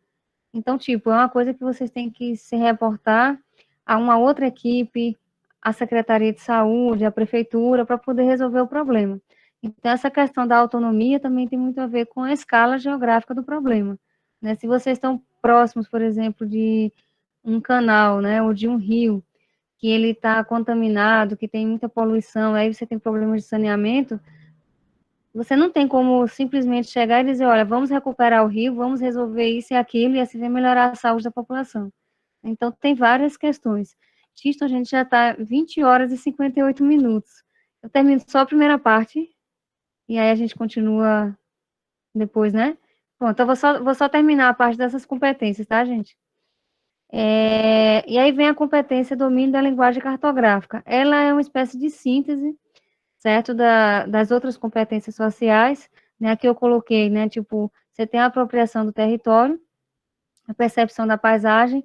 Então, tipo, é uma coisa que vocês têm que se reportar a uma outra equipe, a Secretaria de Saúde, a Prefeitura, para poder resolver o problema. Então, essa questão da autonomia também tem muito a ver com a escala geográfica do problema. Né? Se vocês estão próximos, por exemplo, de um canal, né, ou de um rio, que ele está contaminado, que tem muita poluição, aí você tem problemas de saneamento, você não tem como simplesmente chegar e dizer, olha, vamos recuperar o rio, vamos resolver isso e aquilo, e assim vai melhorar a saúde da população. Então, tem várias questões. Xisto, a gente já está 20 horas e 58 minutos. Eu termino só a primeira parte, e aí a gente continua depois, né? Bom, então vou só terminar a parte dessas competências, tá, gente? E aí vem a competência domínio da linguagem cartográfica. Ela é uma espécie de síntese, certo, das outras competências sociais, né, que eu coloquei, né, tipo, você tem a apropriação do território, a percepção da paisagem,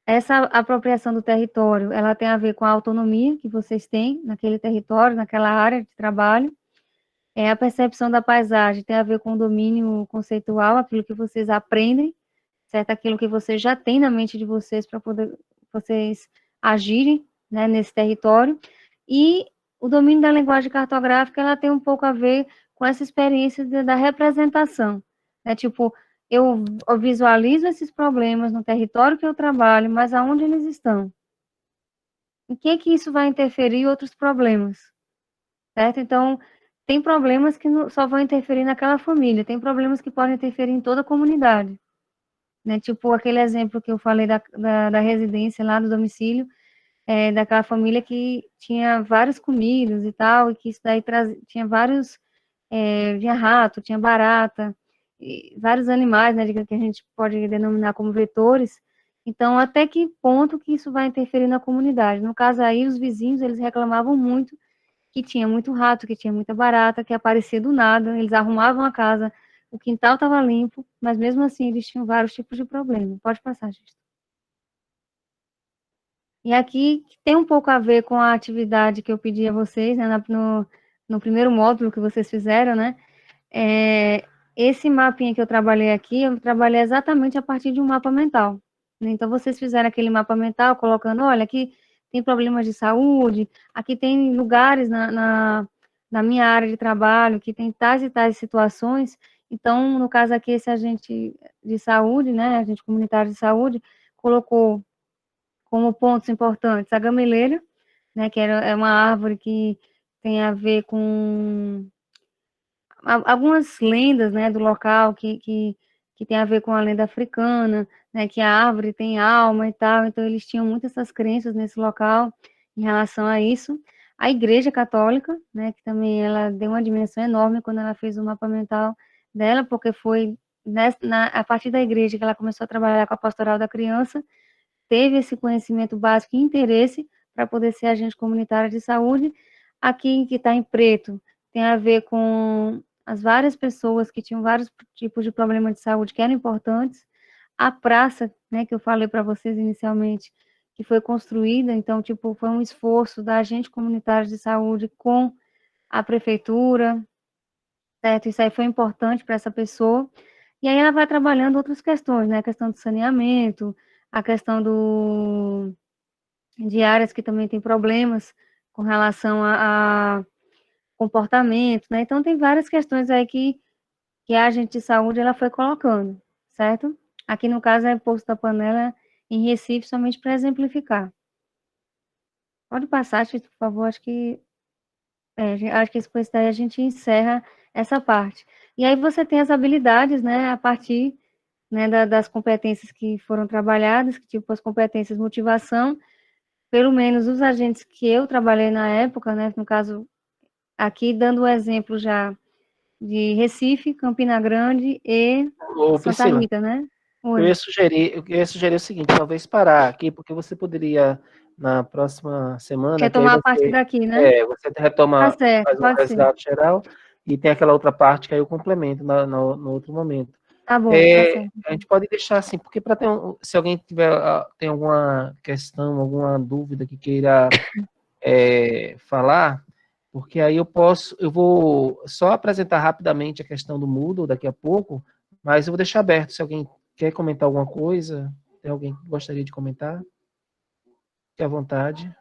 essa apropriação do território, ela tem a ver com a autonomia que vocês têm naquele território, naquela área de trabalho, a percepção da paisagem tem a ver com o domínio conceitual, aquilo que vocês aprendem, certo, aquilo que vocês já têm na mente de vocês para poder vocês agirem, né, nesse território, e o domínio da linguagem cartográfica, ela tem um pouco a ver com essa experiência da representação, né, tipo, eu visualizo esses problemas no território que eu trabalho, mas aonde eles estão? Em que isso vai interferir em outros problemas, certo? Então, tem problemas que só vão interferir naquela família, tem problemas que podem interferir em toda a comunidade, né? Tipo, aquele exemplo que eu falei da residência lá do domicílio, daquela família que tinha várias comidas e tal, e que isso daí tinha vários, tinha rato, tinha barata, vários animais, né, que a gente pode denominar como vetores. Então, até que ponto que isso vai interferir na comunidade? No caso aí, os vizinhos, eles reclamavam muito que tinha muito rato, que tinha muita barata, que aparecia do nada, eles arrumavam a casa, o quintal estava limpo, mas mesmo assim eles tinham vários tipos de problema. Pode passar, gente. E aqui tem um pouco a ver com a atividade que eu pedi a vocês, né, no primeiro módulo que vocês fizeram, né? Esse mapinha que eu trabalhei aqui, eu trabalhei exatamente a partir de um mapa mental. Né? Então, vocês fizeram aquele mapa mental, colocando, olha, aqui tem problemas de saúde, aqui tem lugares na minha área de trabalho que tem tais e tais situações. Então, no caso aqui, esse agente de saúde, né, agente comunitário de saúde, colocou como pontos importantes a gameleira, né, que é uma árvore que tem a ver com algumas lendas, né, do local que tem a ver com a lenda africana, né, que a árvore tem alma e tal, então eles tinham muitas essas crenças nesse local em relação a isso. A Igreja Católica, né, que também ela deu uma dimensão enorme quando ela fez o mapa mental dela, porque foi a partir da igreja que ela começou a trabalhar com a pastoral da criança, teve esse conhecimento básico e interesse para poder ser agente comunitário de saúde. Aqui, que está em preto, tem a ver com as várias pessoas que tinham vários tipos de problemas de saúde que eram importantes. A praça, né, que eu falei para vocês inicialmente, que foi construída, então, tipo, foi um esforço da agente comunitária de saúde com a prefeitura, certo? Isso aí foi importante para essa pessoa. E aí ela vai trabalhando outras questões, né? A questão do saneamento, a questão de áreas que também tem problemas com relação a comportamento, né? Então, tem várias questões aí que a agente de saúde ela foi colocando, certo? Aqui no caso é Poço da Panela, em Recife, somente para exemplificar. Pode passar, Tito, por favor, acho que com isso daí a gente encerra essa parte. E aí você tem as habilidades, né, a partir, né, das competências que foram trabalhadas, que tipo as competências motivação, pelo menos os agentes que eu trabalhei na época, né, no caso, aqui dando o exemplo já de Recife, Campina Grande e Ô, Santa Priscila, Rita, né? eu Oi. ia sugerir o seguinte, talvez parar aqui, porque você poderia, na próxima semana, que aí Retomar a parte daqui, né? você Tá retoma, certo, faz um pode ser. resgate geral, e tem aquela outra parte que aí eu complemento no outro momento. Tá bom, tá certo. A gente pode deixar assim, porque para se alguém tem alguma questão, alguma dúvida que queira falar, porque aí eu vou só apresentar rapidamente a questão do Moodle daqui a pouco, mas eu vou deixar aberto se alguém quer comentar alguma coisa, tem alguém que gostaria de comentar? Fique à vontade.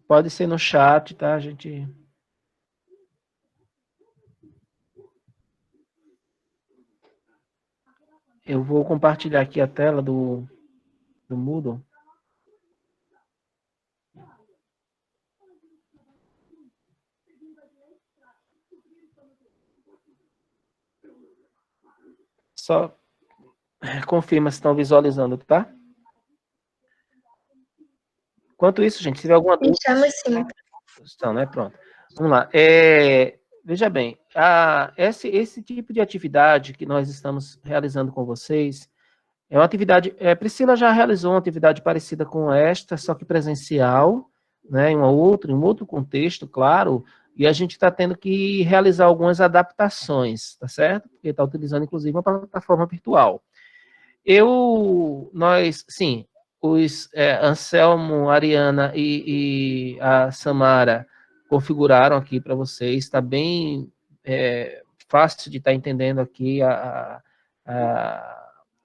Pode ser no chat, tá, gente? Eu vou compartilhar aqui a tela do Moodle. Só confirma se estão visualizando, tá? Enquanto isso, gente, se tiver alguma Me dúvida... chama assim. Estão, né? Pronto. Vamos lá. Veja bem, esse tipo de atividade que nós estamos realizando com vocês é uma atividade... Priscila já realizou uma atividade parecida com esta, só que presencial, né? Em um outro contexto, claro, e a gente está tendo que realizar algumas adaptações, tá certo? Porque está utilizando, inclusive, uma plataforma virtual. Sim, os Anselmo, Ariana e a Samara configuraram aqui para vocês, está bem fácil de estar entendendo aqui a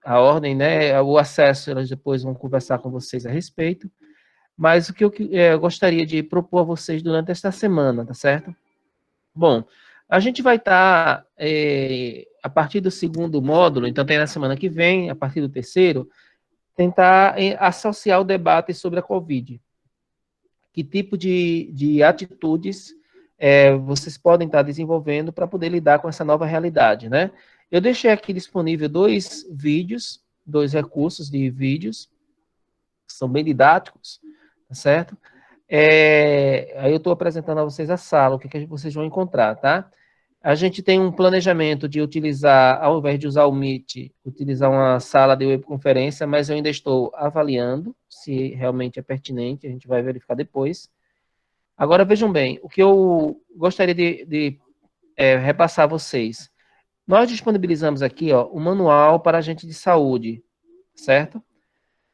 ordem, né? O acesso, elas depois vão conversar com vocês a respeito, mas o que eu gostaria de propor a vocês durante esta semana, tá certo? Bom, a gente vai estar, a partir do segundo módulo, então tem na semana que vem, a partir do terceiro, tentar associar o debate sobre a Covid. Que tipo de atitudes vocês podem estar desenvolvendo para poder lidar com essa nova realidade, né? Eu deixei aqui disponível dois recursos de vídeos, que são bem didáticos, tá certo? Aí eu estou apresentando a vocês a sala, o que vocês vão encontrar, tá? A gente tem um planejamento de utilizar, ao invés de usar o Meet, utilizar uma sala de webconferência, mas eu ainda estou avaliando se realmente é pertinente, a gente vai verificar depois. Agora, vejam bem, o que eu gostaria de repassar a vocês. Nós disponibilizamos aqui o manual para agente de saúde, certo?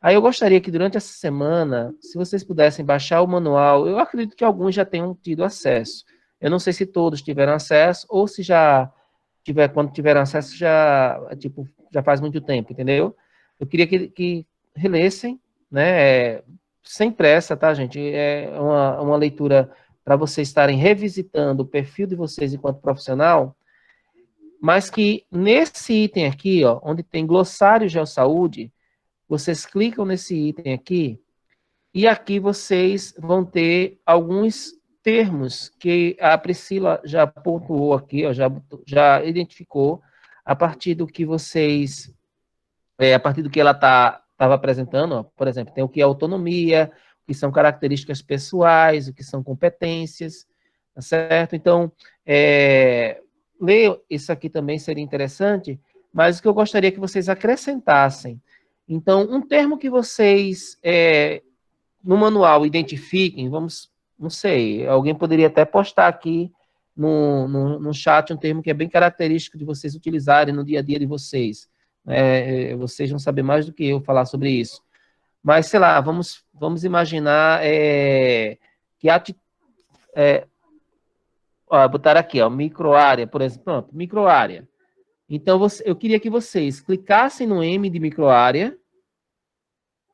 Aí eu gostaria que durante essa semana, se vocês pudessem baixar o manual, eu acredito que alguns já tenham tido acesso. Eu não sei se todos tiveram acesso, ou se quando tiveram acesso, já faz muito tempo, entendeu? Eu queria que relessem, né, sem pressa, tá, gente? É uma leitura para vocês estarem revisitando o perfil de vocês enquanto profissional, mas que nesse item aqui, onde tem glossário Geossaúde, vocês clicam nesse item aqui, e aqui vocês vão ter alguns termos que a Priscila já pontuou aqui, já identificou, a partir do que vocês, a partir do que ela estava apresentando, por exemplo, tem o que é autonomia, o que são características pessoais, o que são competências, tá certo? Então, ler isso aqui também seria interessante, mas o que eu gostaria que vocês acrescentassem. Então, um termo que vocês no manual identifiquem, não sei, alguém poderia até postar aqui no chat um termo que é bem característico de vocês utilizarem no dia a dia de vocês. Vocês vão saber mais do que eu falar sobre isso. Mas, sei lá, vamos imaginar que botar aqui, microárea, por exemplo, pronto, microárea. Então, eu queria que vocês clicassem no M de microárea,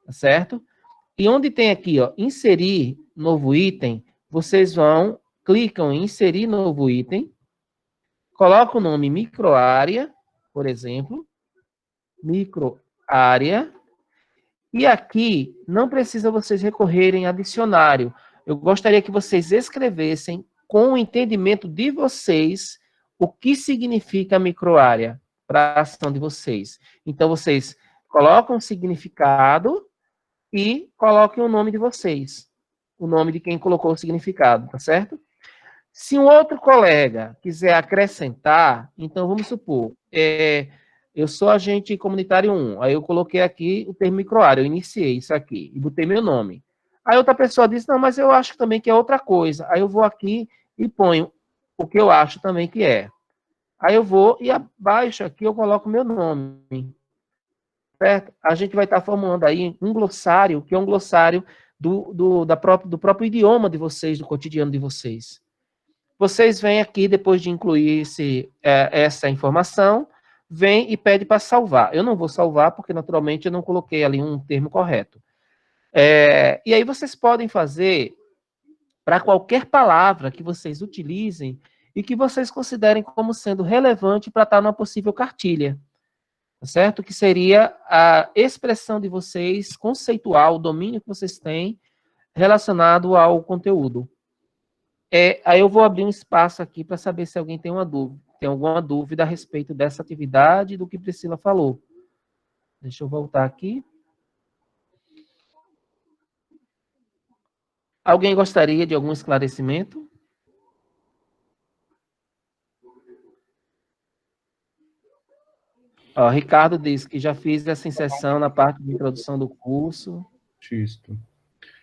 tá certo? E onde tem aqui, ó, inserir novo item, vocês clicam em inserir novo item, colocam o nome microárea, por exemplo, microárea, e aqui não precisa vocês recorrerem a dicionário. Eu gostaria que vocês escrevessem com o entendimento de vocês o que significa microárea para a ação de vocês. Então, vocês colocam o significado e coloquem o nome de vocês, o nome de quem colocou o significado, tá certo? Se um outro colega quiser acrescentar, então vamos supor, eu sou agente comunitário 1, aí eu coloquei aqui o termo microárea, eu iniciei isso aqui e botei meu nome. Aí outra pessoa disse, não, mas eu acho também que é outra coisa. Aí eu vou aqui e ponho o que eu acho também que é. Aí eu vou e abaixo aqui eu coloco meu nome. Certo? A gente vai estar formando aí um glossário, que é um glossário do próprio idioma de vocês, do cotidiano de vocês. Vocês vêm aqui, depois de incluir essa informação, vem e pede para salvar. Eu não vou salvar, porque naturalmente eu não coloquei ali um termo correto. E aí vocês podem fazer para qualquer palavra que vocês utilizem e que vocês considerem como sendo relevante para estar numa possível cartilha. Certo? Que seria a expressão de vocês, conceitual, o domínio que vocês têm relacionado ao conteúdo. Aí eu vou abrir um espaço aqui para saber se alguém tem alguma dúvida a respeito dessa atividade, do que Priscila falou. Deixa eu voltar aqui. Alguém gostaria de algum esclarecimento? Ó, Ricardo diz que já fiz essa inserção na parte de introdução do curso. Xisto.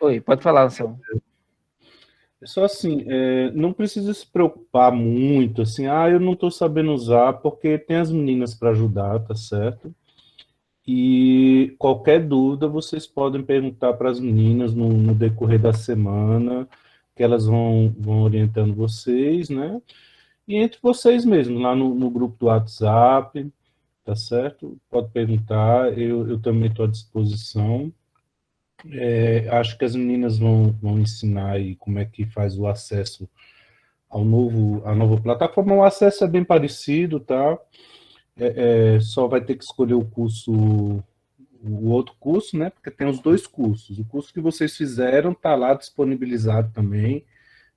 Oi, pode falar, Anselmo. É só assim, não precisa se preocupar muito, assim, eu não estou sabendo usar, porque tem as meninas para ajudar, tá certo? E qualquer dúvida vocês podem perguntar para as meninas no decorrer da semana, que elas vão orientando vocês, né? E entre vocês mesmos, lá no grupo do WhatsApp, tá certo? Pode perguntar, eu também estou à disposição. Acho que as meninas vão ensinar aí como é que faz o acesso à nova plataforma. O acesso é bem parecido, tá? Só vai ter que escolher o outro curso, né? Porque tem os dois cursos. O curso que vocês fizeram está lá disponibilizado também.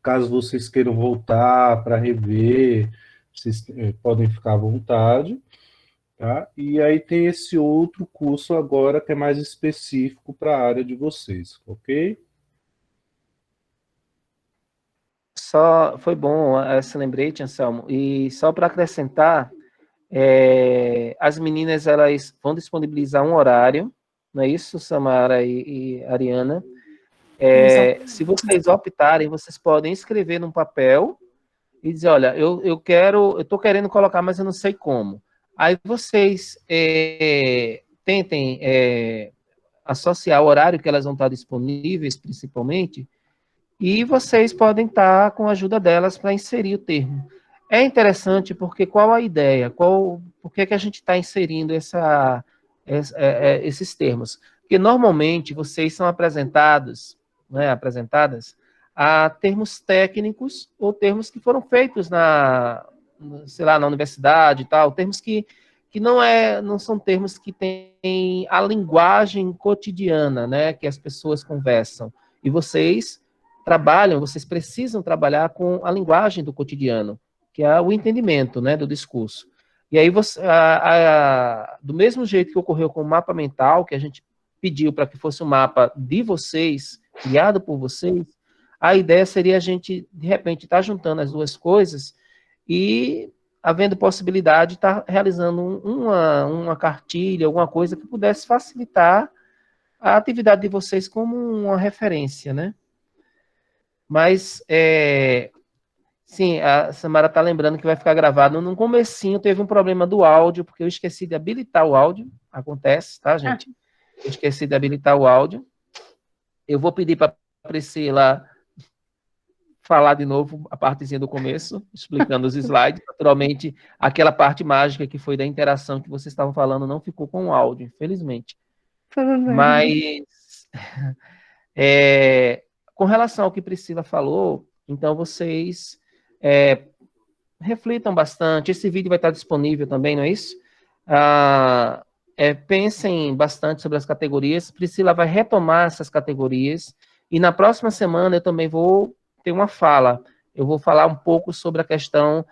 Caso vocês queiram voltar para rever, vocês podem ficar à vontade. Tá? E aí tem esse outro curso agora que é mais específico para a área de vocês, ok? Foi bom esse lembrete, Anselmo. E só para acrescentar, as meninas elas vão disponibilizar um horário, não é isso, Samara e Ariana? Se vocês optarem, vocês podem escrever num papel e dizer, olha, eu estou querendo colocar, mas eu não sei como. Aí vocês tentem associar o horário que elas vão estar disponíveis, principalmente, e vocês podem estar com a ajuda delas para inserir o termo. É interessante porque qual a ideia? Por que a gente está inserindo esses termos? Porque normalmente vocês são apresentadas a termos técnicos ou termos que foram feitos sei lá, na universidade e tal, termos que não são termos que têm a linguagem cotidiana, né, que as pessoas conversam. E vocês precisam trabalhar com a linguagem do cotidiano, que é o entendimento, né, do discurso. E aí, do mesmo jeito que ocorreu com o mapa mental, que a gente pediu para que fosse um mapa de vocês, criado por vocês, a ideia seria a gente, de repente, estar juntando as duas coisas e, havendo possibilidade, de estar realizando uma cartilha, alguma coisa que pudesse facilitar a atividade de vocês como uma referência, né? Mas, sim, a Samara está lembrando que vai ficar gravado. No comecinho teve um problema do áudio, porque eu esqueci de habilitar o áudio. Acontece, tá, gente? Eu esqueci de habilitar o áudio. Eu vou pedir para a Priscila falar de novo a partezinha do começo, explicando os slides. Naturalmente, aquela parte mágica que foi da interação que vocês estavam falando não ficou com o áudio, infelizmente. Tudo bem. Mas, com relação ao que Priscila falou, então vocês reflitam bastante. Esse vídeo vai estar disponível também, não é isso? Pensem bastante sobre as categorias. Priscila vai retomar essas categorias. E na próxima semana eu também vou ter uma fala. Eu vou falar um pouco sobre a questão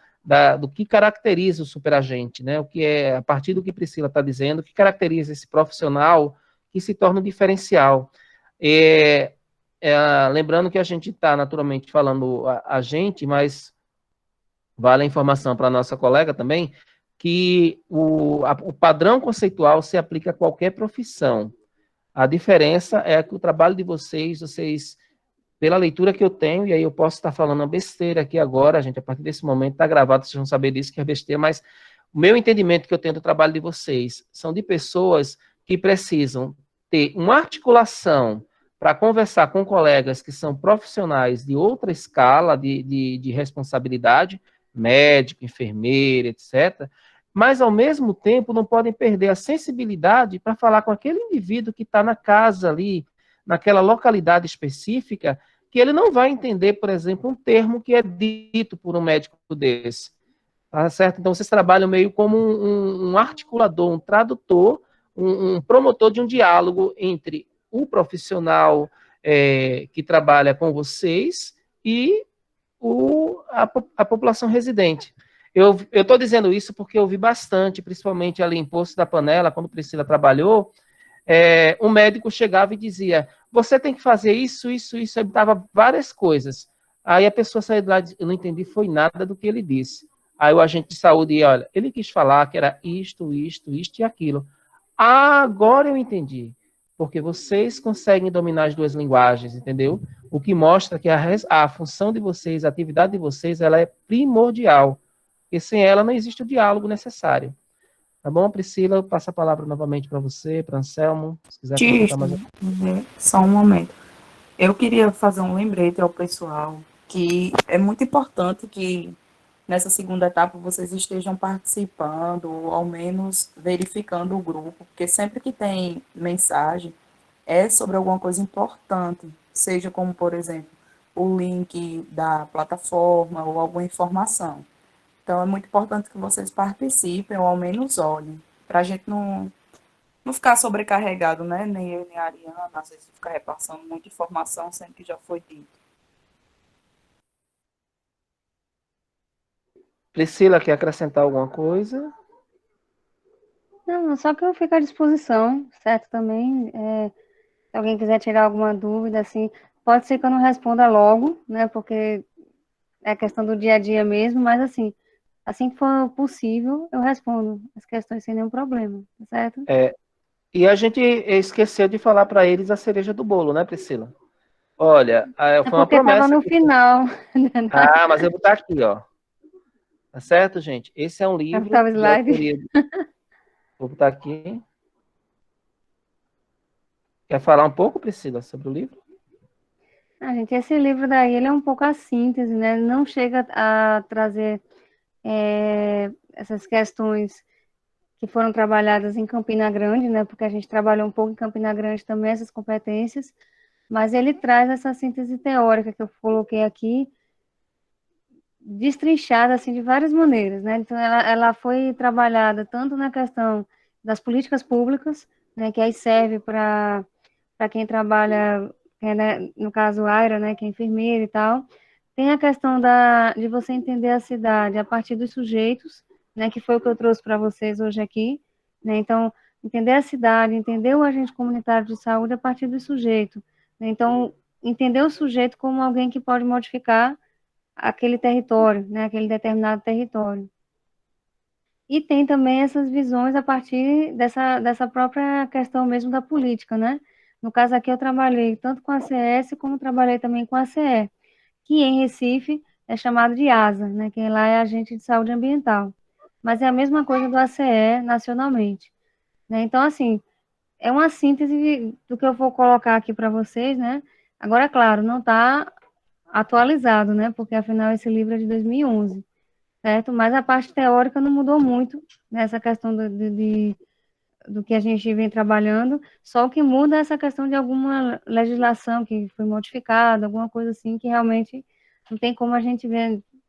do que caracteriza o superagente, né? O que é, a partir do que Priscila está dizendo, o que caracteriza esse profissional que se torna um diferencial. Lembrando que a gente está naturalmente falando a gente, mas vale a informação para a nossa colega também, que o padrão conceitual se aplica a qualquer profissão. A diferença é que o trabalho de vocês, pela leitura que eu tenho, e aí eu posso estar falando uma besteira aqui agora, gente, a partir desse momento está gravado, vocês vão saber disso, que é besteira, mas o meu entendimento que eu tenho do trabalho de vocês são de pessoas que precisam ter uma articulação para conversar com colegas que são profissionais de outra escala de responsabilidade, médico, enfermeiro, etc., mas, ao mesmo tempo, não podem perder a sensibilidade para falar com aquele indivíduo que está na casa ali, naquela localidade específica, que ele não vai entender, por exemplo, um termo que é dito por um médico desse. Tá certo? Então, vocês trabalham meio como um articulador, um tradutor, um promotor de um diálogo entre o profissional que trabalha com vocês e a população residente. Eu estou dizendo isso porque eu vi bastante, principalmente ali em Poço da Panela, quando Priscila trabalhou, um médico chegava e dizia, você tem que fazer isso, isso, isso, ele dava várias coisas. Aí a pessoa saiu de lá e eu não entendi, foi nada do que ele disse. Aí o agente de saúde, olha, ele quis falar que era isto, isto, isto e aquilo. Agora eu entendi, porque vocês conseguem dominar as duas linguagens, entendeu? O que mostra que a função de vocês, a atividade de vocês, ela é primordial. Porque sem ela não existe o diálogo necessário. Tá bom, Priscila? Eu passo a palavra novamente para você, para Anselmo, se quiser acrescentar mais alguma. Só um momento. Eu queria fazer um lembrete ao pessoal que é muito importante que nessa segunda etapa vocês estejam participando, ou ao menos verificando o grupo, porque sempre que tem mensagem é sobre alguma coisa importante, seja como, por exemplo, o link da plataforma ou alguma informação. Então, é muito importante que vocês participem, ou ao menos olhem, para a gente não ficar sobrecarregado, né? Nem eu, nem a Ariana, às vezes ficar repassando muita informação, sendo que já foi dito. Priscila, quer acrescentar alguma coisa? Não, só que eu fico à disposição, certo? Também, se alguém quiser tirar alguma dúvida, assim, pode ser que eu não responda logo, né? Porque é questão do dia a dia mesmo, mas assim que for possível, eu respondo as questões sem nenhum problema, tá certo? E a gente esqueceu de falar para eles a cereja do bolo, né, Priscila? Olha, foi uma porque estava promessa. no final. Mas eu vou botar aqui, ó. Tá certo, gente? Esse é um livro Tá o de slide. autoria. Vou botar aqui. Quer falar um pouco, Priscila, sobre o livro? Gente, esse livro daí, ele é um pouco a síntese, né? Ele não chega a trazer essas questões que foram trabalhadas em Campina Grande, né? Porque a gente trabalhou um pouco em Campina Grande também, essas competências, mas ele traz essa síntese teórica que eu coloquei aqui, destrinchada, assim, de várias maneiras, né? Então, ela foi trabalhada tanto na questão das políticas públicas, né? Que aí serve para quem trabalha, né, no caso, Aira, né? Que é enfermeira e tal. Tem a questão de você entender a cidade a partir dos sujeitos, né? Que foi o que eu trouxe para vocês hoje aqui, né? Então, entender a cidade, entender o agente comunitário de saúde a partir do sujeito, né? Então, entender o sujeito como alguém que pode modificar aquele território, né, aquele determinado território. E tem também essas visões a partir dessa própria questão mesmo da política, né? No caso aqui eu trabalhei tanto com a CS como trabalhei também com a CE, que em Recife é chamado de ASA, né, que lá é Agente de Saúde Ambiental. Mas é a mesma coisa do ACE nacionalmente, né? Então, assim, é uma síntese do que eu vou colocar aqui para vocês, né? Agora, claro, não está atualizado, né? Porque, afinal, esse livro é de 2011, certo? Mas a parte teórica não mudou muito nessa questão do que a gente vem trabalhando, só o que muda é essa questão de alguma legislação que foi modificada, alguma coisa assim, que realmente não tem como a gente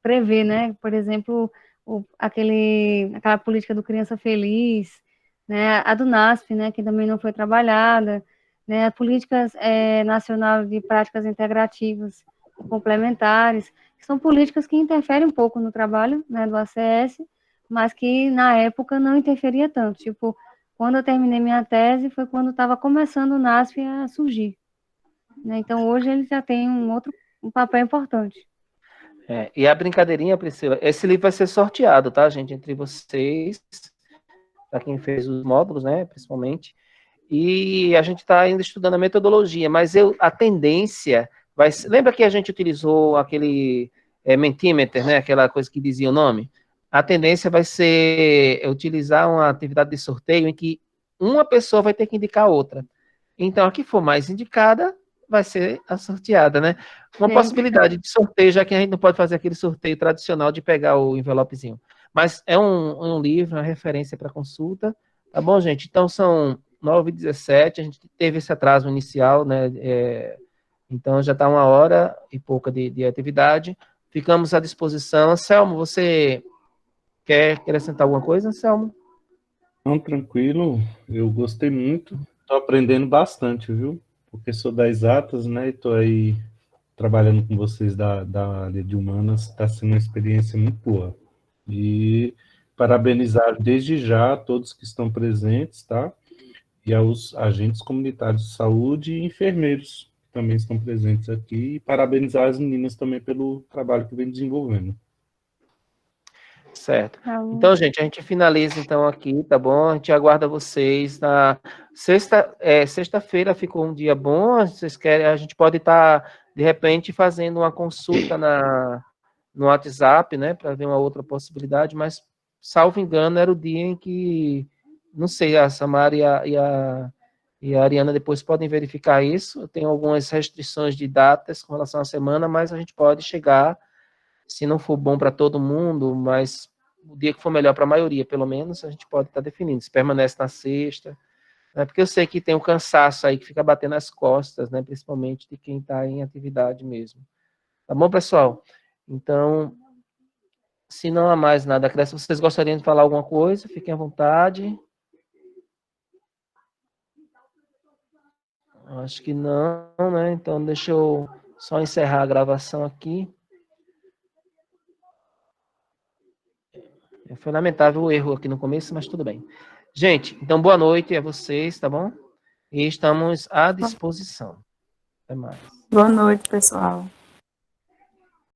prever, né? Por exemplo, aquela política do Criança Feliz, né? A do NASF, né? Que também não foi trabalhada, né? A política nacional de práticas integrativas e complementares, que são políticas que interferem um pouco no trabalho, né, do ACS, mas que na época não interferia tanto. Tipo, quando eu terminei minha tese, foi quando estava começando o NASF a surgir, né? Então, hoje ele já tem um papel importante. E a brincadeirinha, Priscila, esse livro vai ser sorteado, tá, gente, entre vocês, para quem fez os módulos, né, principalmente, e a gente está ainda estudando a metodologia, mas a tendência vai ser, lembra que a gente utilizou aquele Mentimeter, né, aquela coisa que dizia o nome? A tendência vai ser utilizar uma atividade de sorteio em que uma pessoa vai ter que indicar outra. Então, a que for mais indicada vai ser a sorteada, né? Uma possibilidade de sorteio, já que a gente não pode fazer aquele sorteio tradicional de pegar o envelopezinho. Mas é um livro, uma referência para consulta. Tá bom, gente? Então, são 9h17, a gente teve esse atraso inicial, né? Então, já está 1h e pouca de atividade. Ficamos à disposição. Anselmo, você quer acrescentar alguma coisa, Anselmo? Não, tranquilo. Eu gostei muito. Estou aprendendo bastante, viu? Porque sou das exatas, né? E estou aí trabalhando com vocês da área de humanas. Está sendo uma experiência muito boa. E parabenizar desde já a todos que estão presentes, tá? E aos agentes comunitários de saúde e enfermeiros que também estão presentes aqui. E parabenizar as meninas também pelo trabalho que vem desenvolvendo. Certo. Então, gente, a gente finaliza então aqui, tá bom? A gente aguarda vocês na sexta-feira. Ficou um dia bom. Vocês querem? A gente pode estar de repente fazendo uma consulta no WhatsApp, né, para ver uma outra possibilidade. Mas, salvo engano, era o dia em que, não sei, a Samara e a Ariana depois podem verificar isso. Tem algumas restrições de datas com relação à semana, mas a gente pode chegar. Se não for bom para todo mundo, mas o dia que for melhor para a maioria, pelo menos, a gente pode estar definindo. Se permanece na sexta, né? Porque eu sei que tem um cansaço aí que fica batendo nas costas, né? Principalmente de quem está em atividade mesmo. Tá bom, pessoal? Então, se não há mais nada a acrescentar, vocês gostariam de falar alguma coisa? Fiquem à vontade. Acho que não, né? Então, deixa eu só encerrar a gravação aqui. Foi lamentável o erro aqui no começo, mas tudo bem. Gente, então boa noite a vocês, tá bom? E estamos à disposição. Até mais. Boa noite, pessoal.